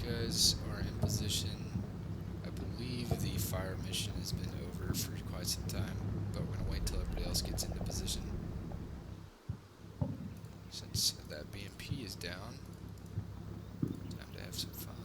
guys are in position. I believe the fire mission has been over for quite some time, but we're gonna wait till everybody else gets into position. Since that BMP is down, time to have some fun.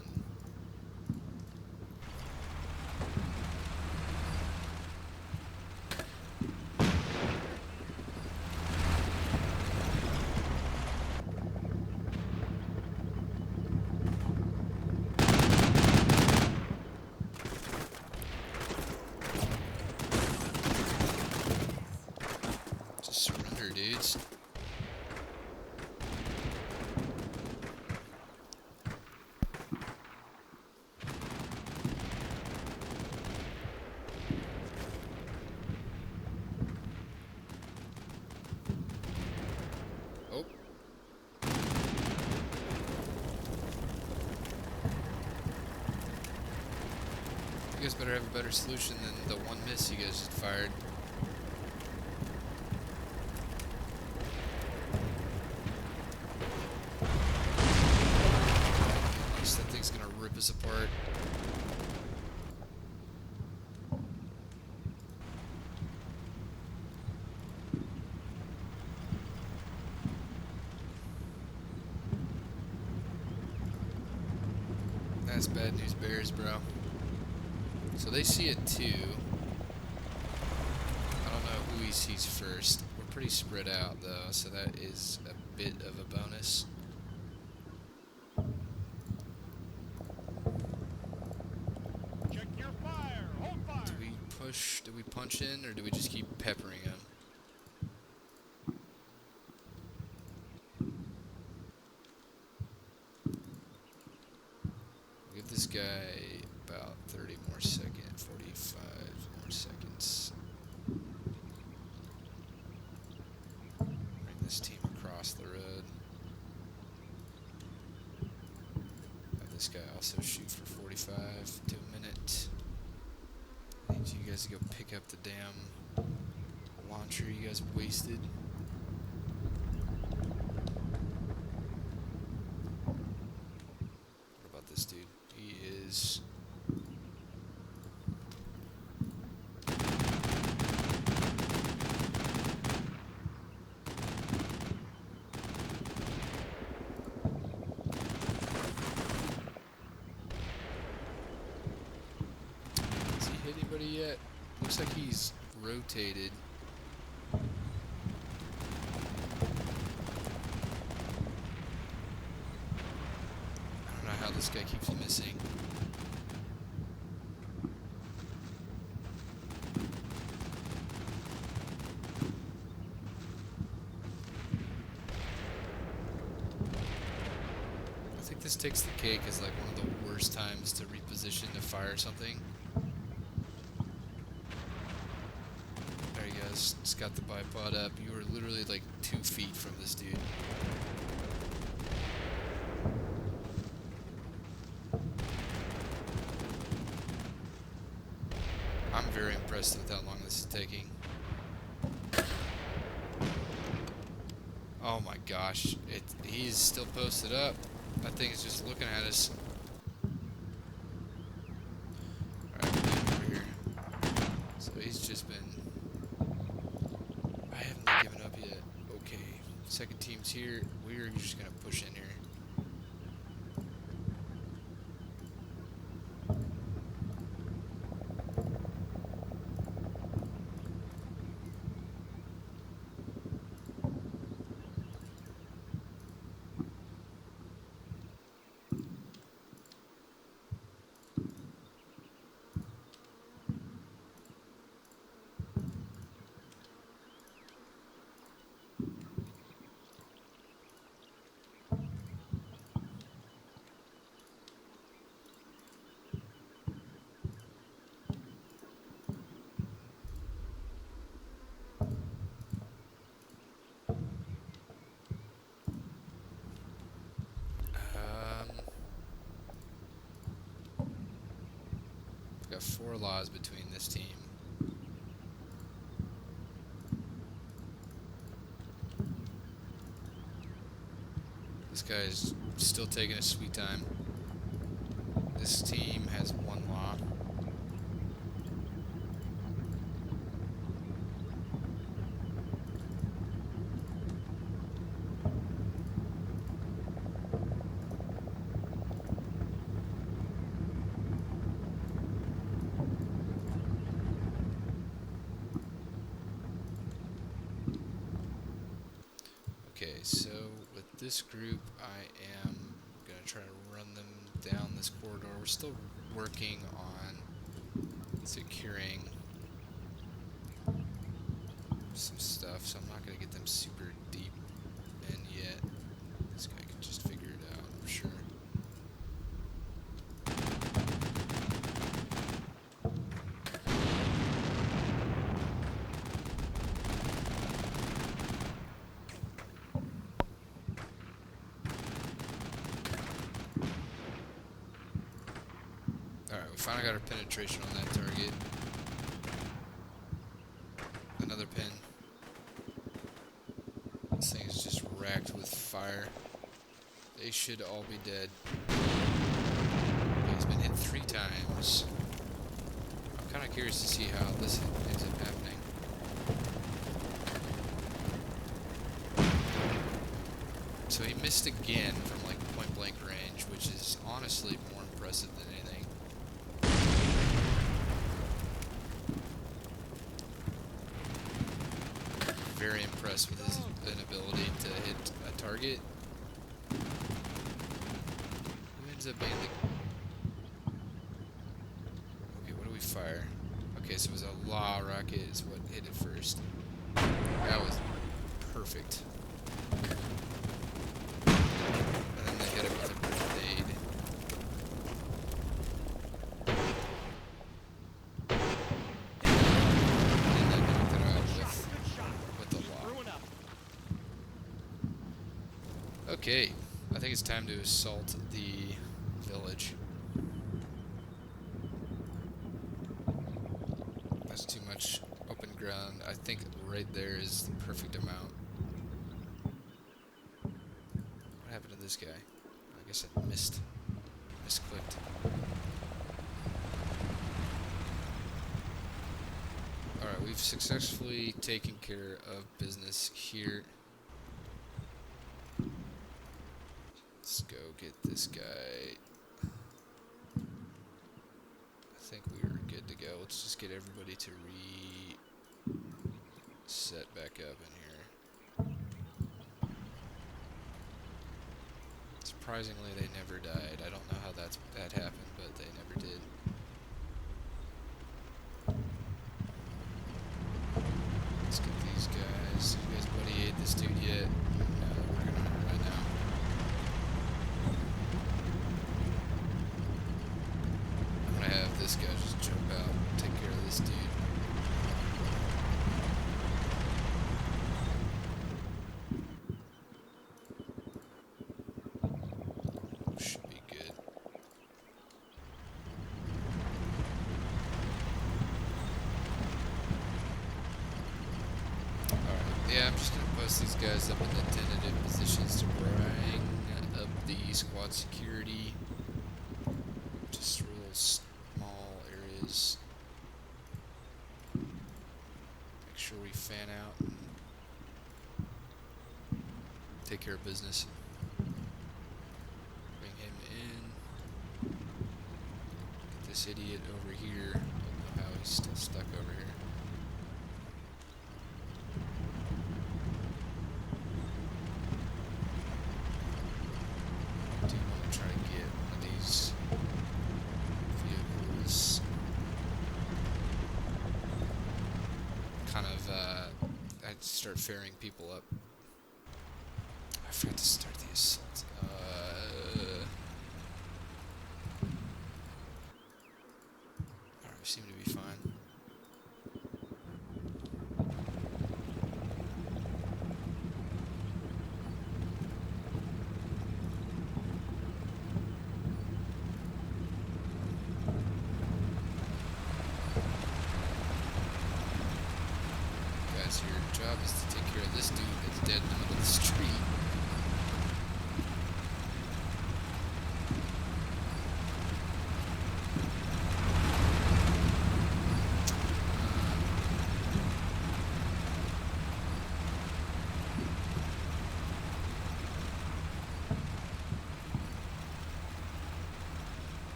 Just surrender, dudes. Oh. You guys better have a better solution than the one miss you guys just fired. That thing's gonna rip us apart. That's bad news bears, bro. So they see it too. I don't know who he sees first. We're pretty spread out though, so that is a bit of a bonus. Check your fire. Hold fire. Do we push, do we punch in, or do we just keep peppering him? Give this guy about 30 more seconds, 45 more seconds. Bring this team across the road. Have this guy also shoot for 45 to a minute. I need you guys to go pick up the damn launcher you guys wasted. What about this dude? He is... Has he hit anybody yet? Looks like he's rotated. I don't know how this guy keeps missing. I think this takes the cake as like one of the worst times to reposition to fire something. There he goes. Just got the bipod up. You were literally like 2 feet from this dude. I'm very impressed with how long this is taking. Oh my gosh, he's still posted up. That thing is just looking at us. Alright, we're over here. So he's just been... I haven't given up yet. Okay, second team's here. We're just gonna push in here. Got 4 laws between this team. This guy's still taking his sweet time. This team has one law. Okay, so with this group, I am going to try to run them down this corridor. We're still working on securing some stuff, so I'm not going to get them super deep in yet. This guy can just figure it out, I'm sure. Alright, we finally got our penetration on that target. Another pin. This thing is just racked with fire. They should all be dead. He's been hit 3 times. I'm kind of curious to see how this ends up happening. So he missed again from like point blank range, which is honestly more impressive than anything. Very impressed with his inability to hit a target. Who ends up being the... Okay, what do we fire? Okay, so it was a law rocket is what hit it first. That was perfect. And then they hit it with a grenade. And then knocked it out with the law. Okay, I think it's time to assault the village. That's too much open ground. I think right there is the perfect amount. What happened to this guy? I guess I misclicked. Alright, we've successfully taken care of business here. Let's go get this guy. I think we were good to go. Let's just get everybody to reset back up in here. Surprisingly, they never died. I don't know how that happened, but they never did. Let's get these guys. You guys buddy ate this dude yet? No, we're gonna hunt right now. I'm gonna have this guy just jump out and take care of this dude. Should be good. Alright, yeah, I'm just gonna post these guys up in the tentative positions to bring up the squad security. Just real small areas. Make sure we fan out and take care of business. Bring him in. Get this idiot over here. I don't know how he's still stuck over here. I do want to try to get one of these vehicles kind of, I'd start ferrying people up. I forgot to start the assault. Alright, we seem to be fine. Guys, your job is to take care of this dude that's dead in the middle of the street.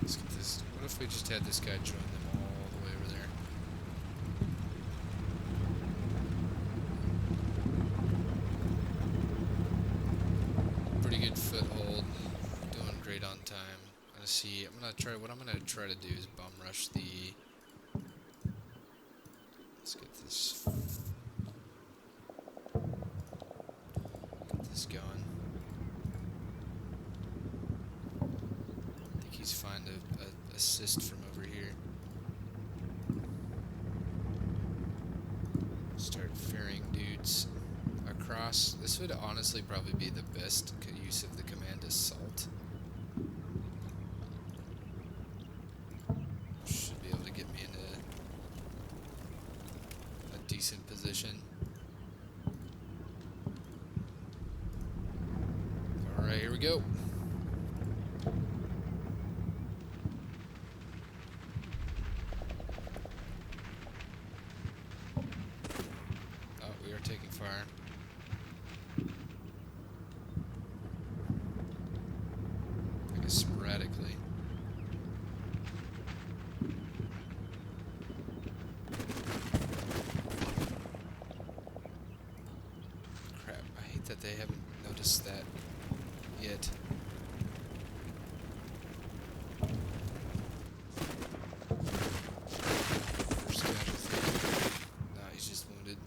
Let's get this. What if we just had this guy join them all the way over there? Pretty good foothold. Doing great on time. Gonna see. What I'm gonna try to do is bum rush the. Let's get this going. I think he's fine to assist from over here. Start ferrying dudes across. This would honestly probably be the best use of the command assault. Should be able to get me into a decent position. Alright, here we go. Oh, we are taking fire. I guess sporadically. Crap, I hate that they haven't noticed that yet. First casualty. No, he's just wounded.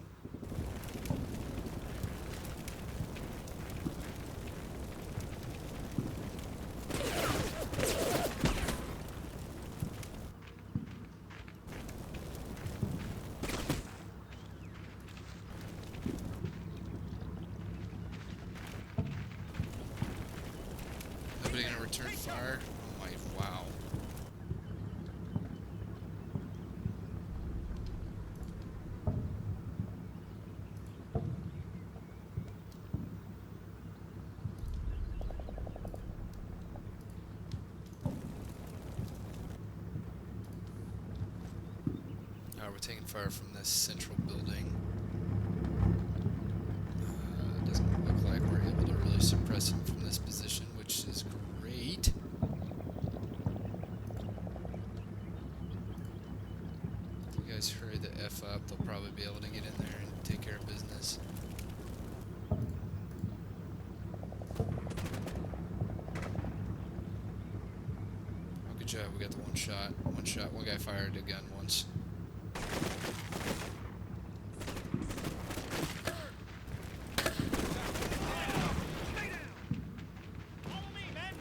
Nobody gonna return fire? Oh my, wow. We're taking fire from this central building. Doesn't look like we're able to really suppress him from this position, which is great. If you guys hurry the F up, they'll probably be able to get in there and take care of business. Oh, good job, we got the one shot. One guy fired a gun once. Follow me, men.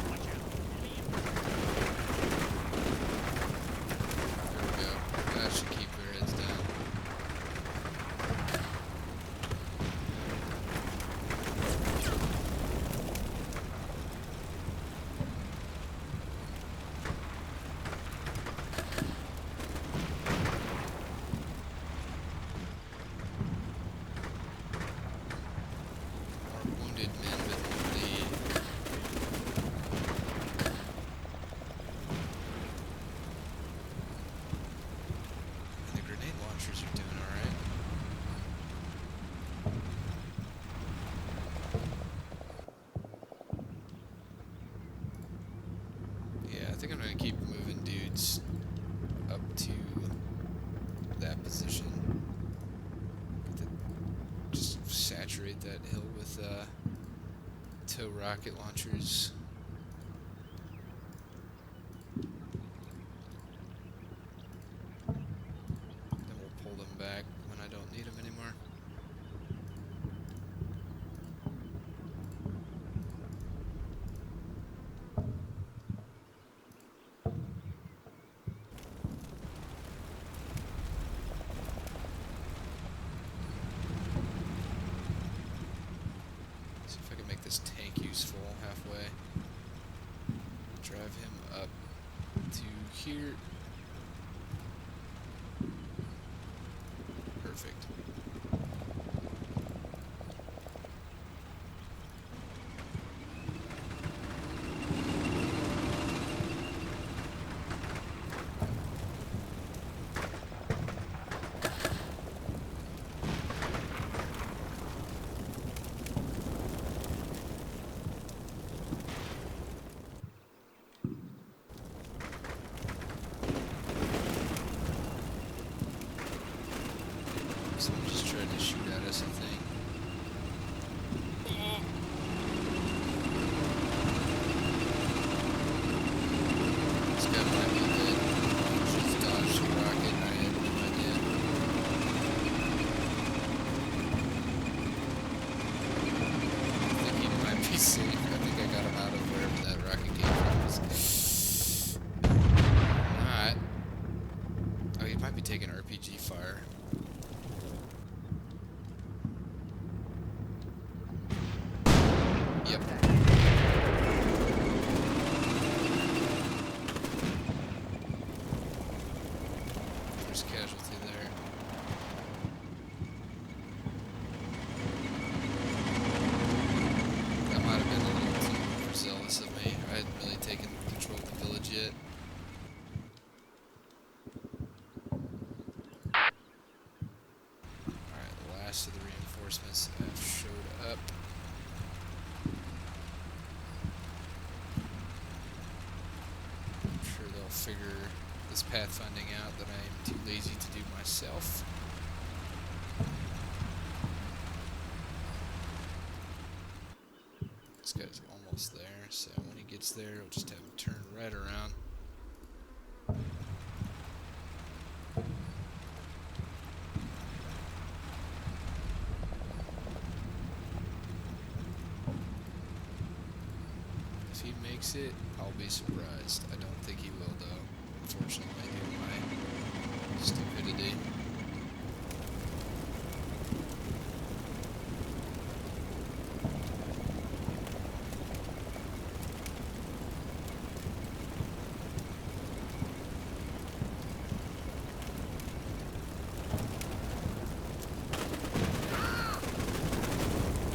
Watch out. There we go. That should keep their heads down. More wounded men, but the grenade launchers are doing alright. Yeah, I think I'm gonna keep moving dudes up to that position. Just saturate that hill with tow rocket launchers. Then we'll pull them back when I don't need them anymore. See if I can make this tank useful halfway. Drive him up to here. Perfect. aggressive thing. This guy might be dead. Just dodged the rocket. I had no idea. I think he might be safe. I think I got him out of wherever that rocket came from. Not. Oh, he might be taking RPG fire. Yep. First casualty there. That might have been a little too overzealous of me. I hadn't really taken control of the village yet. Alright, the last of the reinforcements have showed up. I'm sure they'll figure this pathfinding out that I am too lazy to do myself. This guy's almost there, so when he gets there, we'll just have him turn right around. If he makes it, I'll be surprised. I don't think he will, though, unfortunately, due to my stupidity.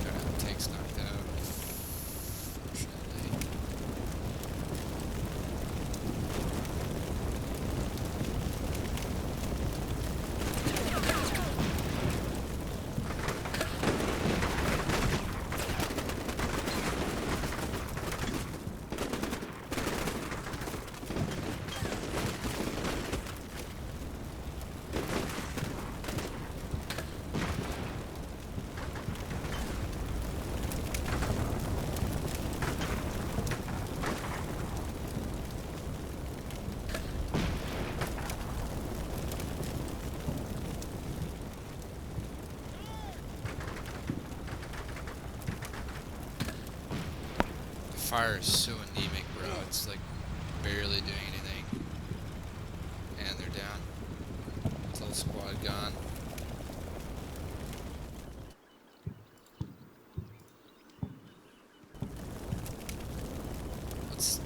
Okay, tank's knocked out. Fortunately. The fire is so anemic, bro. It's like barely doing anything. And they're down. It's whole squad gone. Let's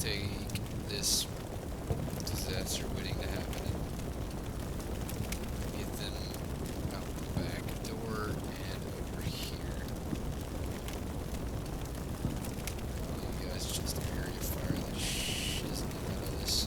take this disaster waiting to happen and get them out the back door and over here. You guys just area fire the shiznit out of this.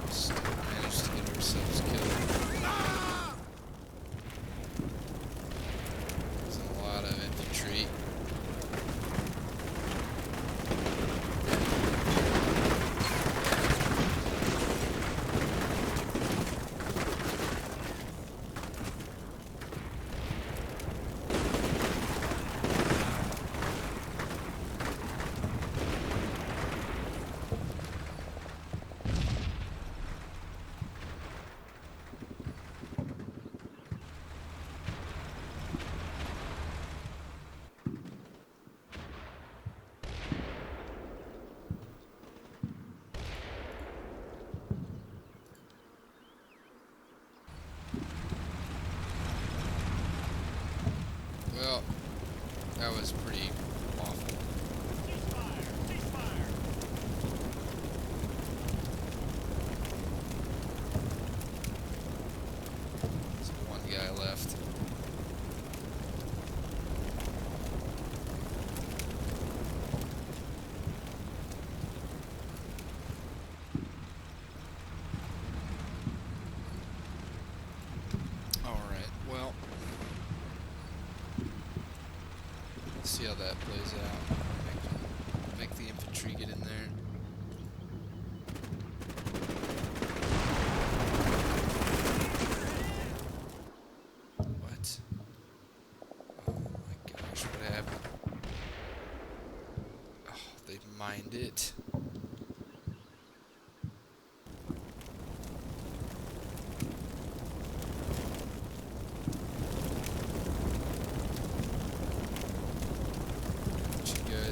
Just managed to get ourselves killed. There's a lot of infantry. Well, that was pretty awful. Ceasefire! Ceasefire! There's one guy left. see how that plays out. Make the infantry get in there. What? Oh my gosh, what happened? Oh, they mined it.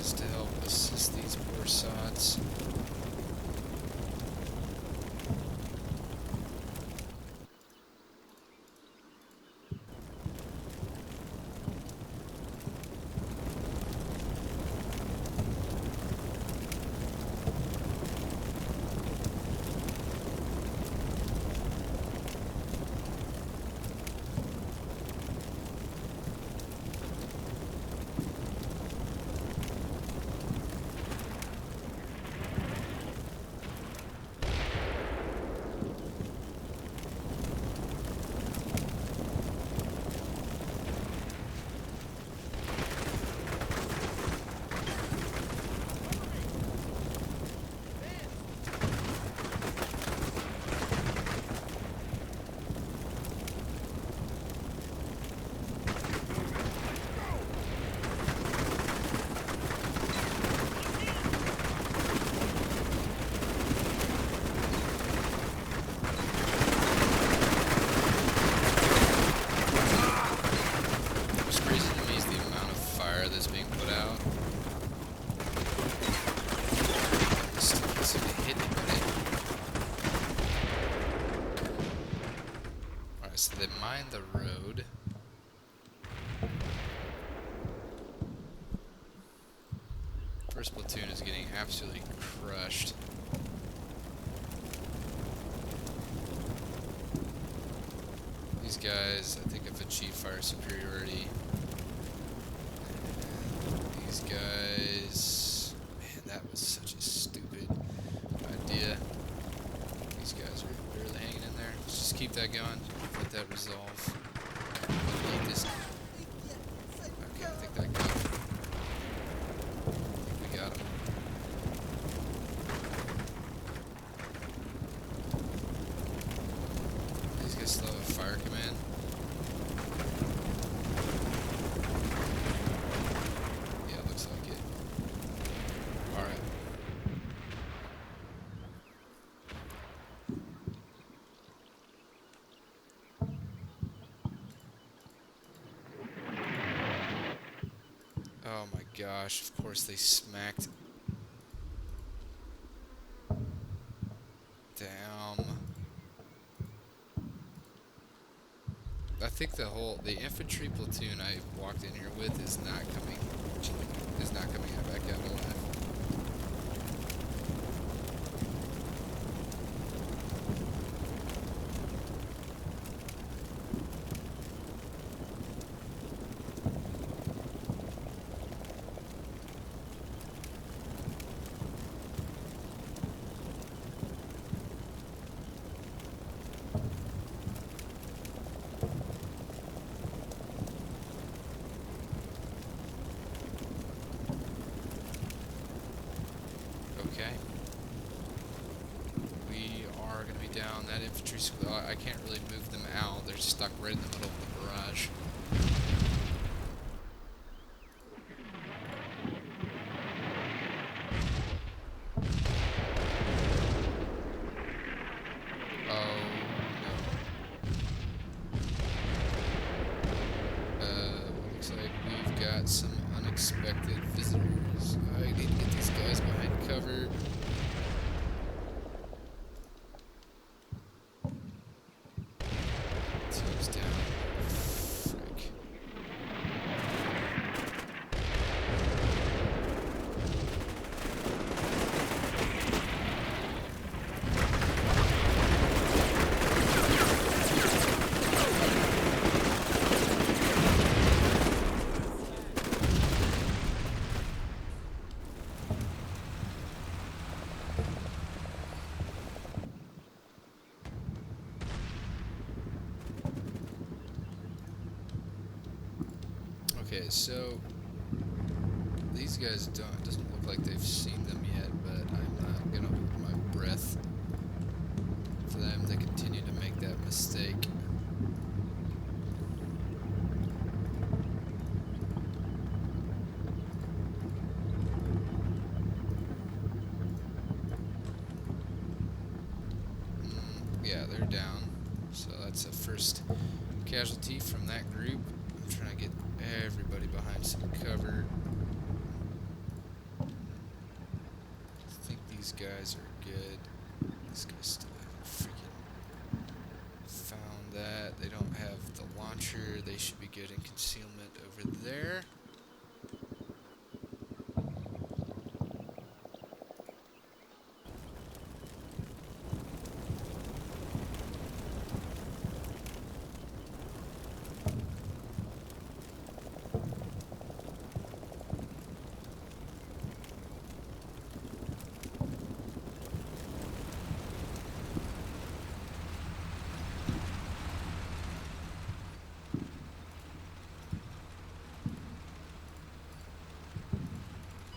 To help assist these poor sods. What's crazy to me is the amount of fire that's being put out. Still doesn't seem to hit anybody. Alright, so they mined the road. First platoon is getting absolutely crushed. These guys, I think, have achieved fire superiority. These guys... Man, that was such a stupid idea. These guys are barely hanging in there. Let's just keep that going. Let that resolve. Need this. Okay, I think that got him. I think we got him. These guys still have a fire command. Yeah, looks like it. Alright. Oh my gosh, of course they smacked. Damn. I think the infantry platoon I walked in here with is not coming back out alive. Okay. We are going to be down that infantry school. I can't really move them out. They're stuck right in the middle of the barrage. Oh, no. Looks like we've got some unexpected visitors. I need to get these guys behind cover. Team's down. Frick. Okay, so these guys don't. It doesn't look like they've seen them yet, but I'm not gonna hold my breath for them to continue to make that mistake. Yeah, they're down. So that's a first casualty from that group. I'm trying to get everybody behind some cover. I think these guys are good. These guys still haven't freaking found that. They don't have the launcher. They should be good in concealment over there.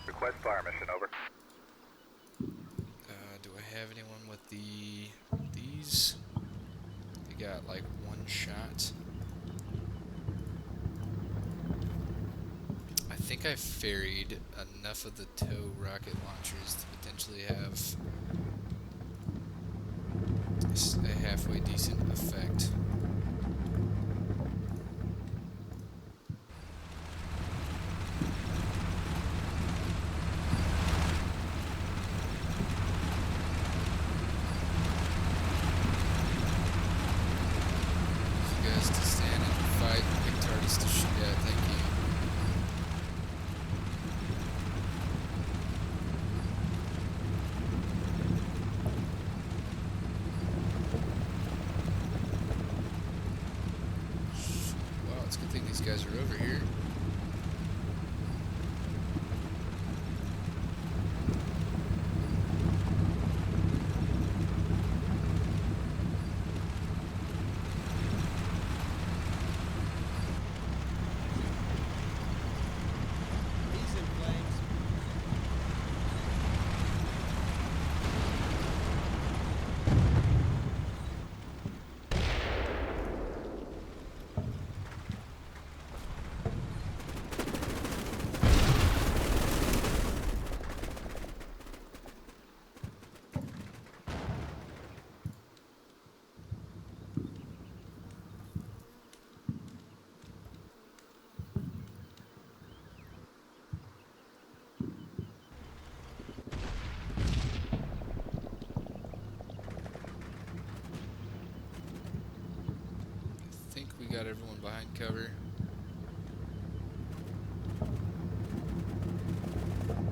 Request fire mission, over. Do I have anyone with these? They got like one shot. I think I ferried enough of the tow rocket launchers to potentially have a halfway decent effect. You guys to stand and fight, pick targets to shoot at, thank you. Wow, it's a good thing these guys are over here. He's in flames. I think we got everyone behind cover.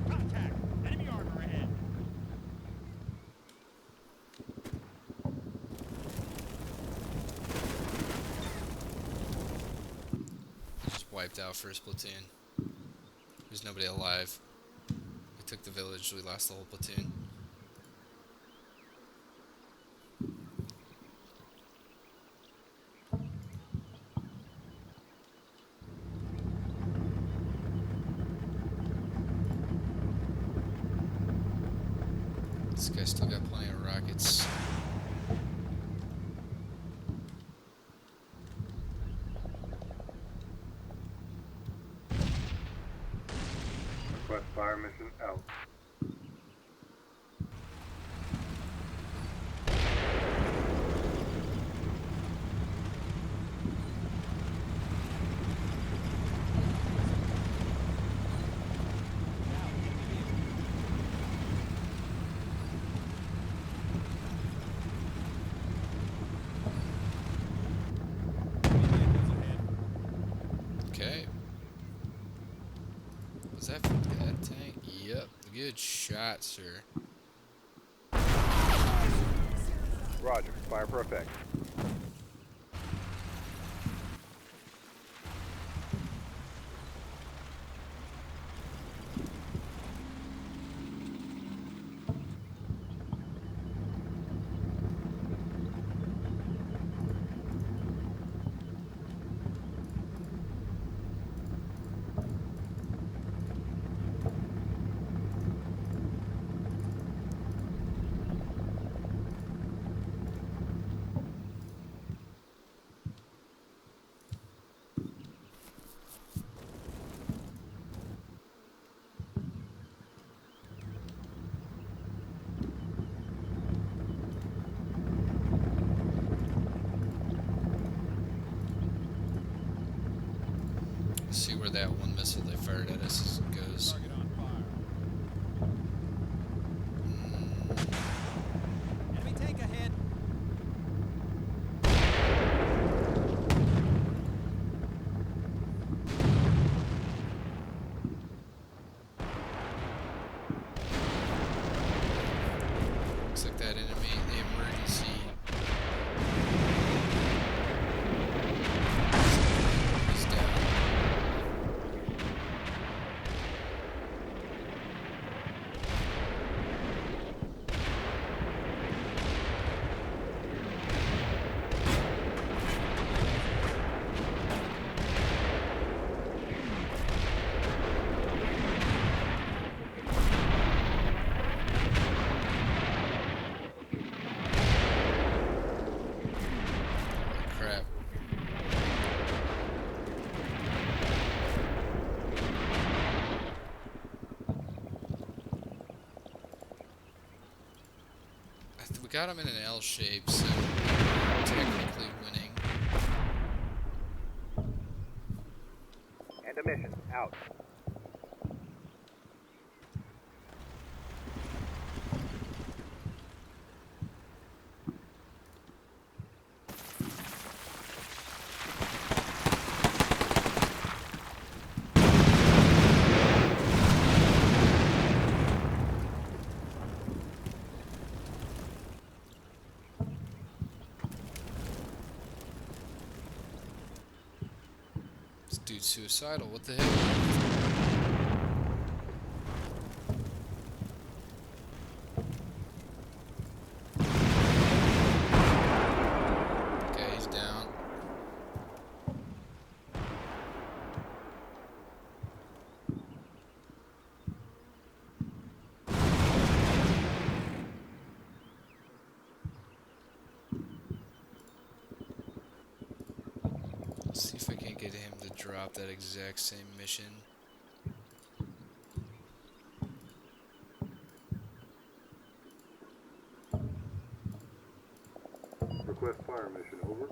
Contact! Enemy armor ahead! Just wiped out first platoon. There's nobody alive. We took the village, we lost the whole platoon. This guy still got plenty of rockets. Request fire mission out. Okay. Was that from that tank? Yep. Good shot, sir. Roger, fire for effect. so they fired at us as it goes. Target on fire. Enemy tank ahead. Looks like that enemy in the emergency is down. Crap. We got him in an L shape, so technically winning. End of mission. Out. This dude's suicidal. What the hell? Okay, he's down. Let's see if I can get him to drop that exact same mission. Request fire mission. Over.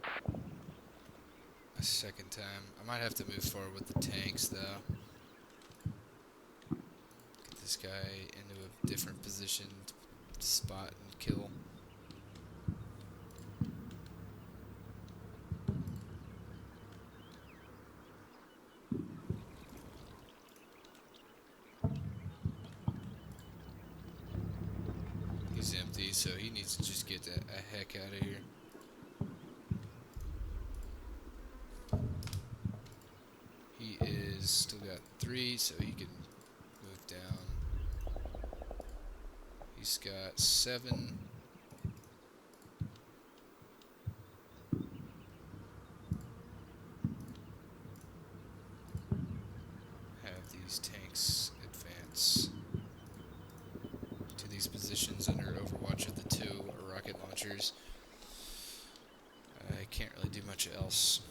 A second time. I might have to move forward with the tanks, though. Get this guy into a different position to spot and kill. He's empty, so he needs to just get a heck out of here. He is still got 3, so he can move down. He's got 7. Have these tanks advance to these positions under overwatch of the 2 rocket launchers. I can't really do much else.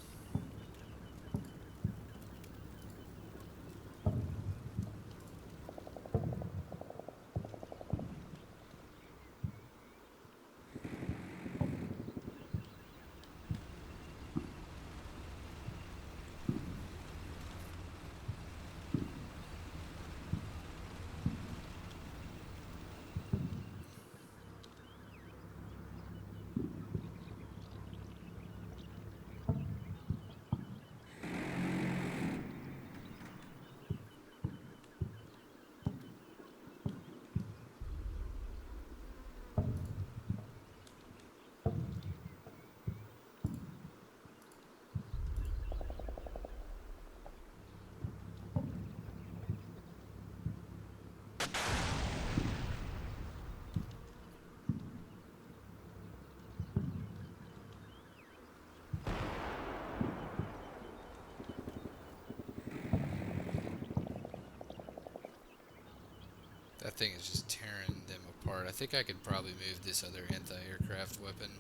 That thing is just tearing them apart. I think I could probably move this other anti-aircraft weapon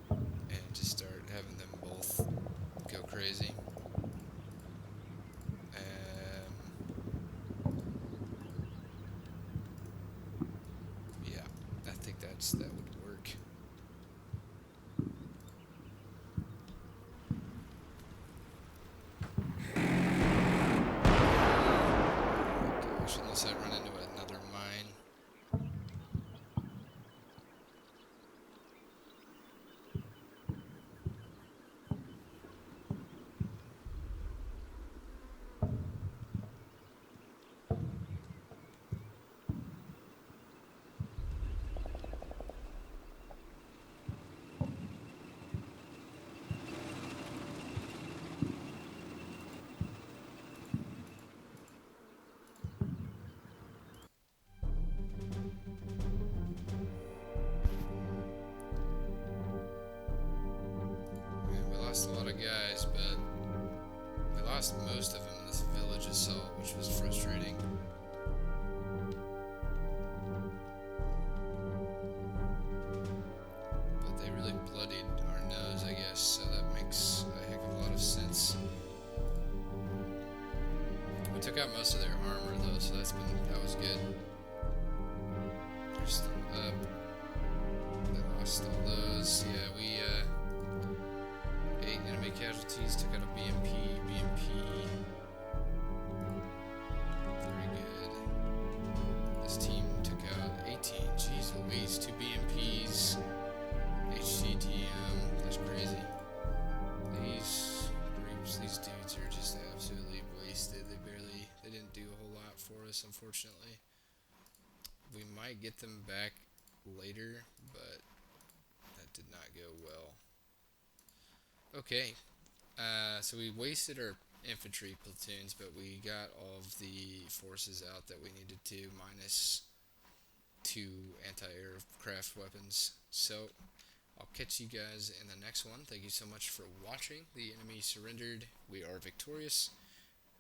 and just start having them both go crazy. Yeah, I think that would work. lost a lot of guys, but we lost most of them in this village assault, which was frustrating. But they really bloodied our nose, I guess, so that makes a heck of a lot of sense. We took out most of their armor though, so that was good. They're still up. They lost all those. Yeah, we 8 enemy casualties, took out a BMP. Very good. This team took out 18. Jeez Louise, 2 BMPs. HCTM. That's crazy. These groups, these dudes are just absolutely wasted. They didn't do a whole lot for us, unfortunately. We might get them back later, but that did not go well. Okay, so we wasted our infantry platoons, but we got all of the forces out that we needed to, minus 2 anti-aircraft weapons. So I'll catch you guys in the next one. Thank you so much for watching. The enemy surrendered. We are victorious.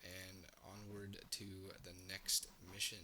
And onward to the next mission.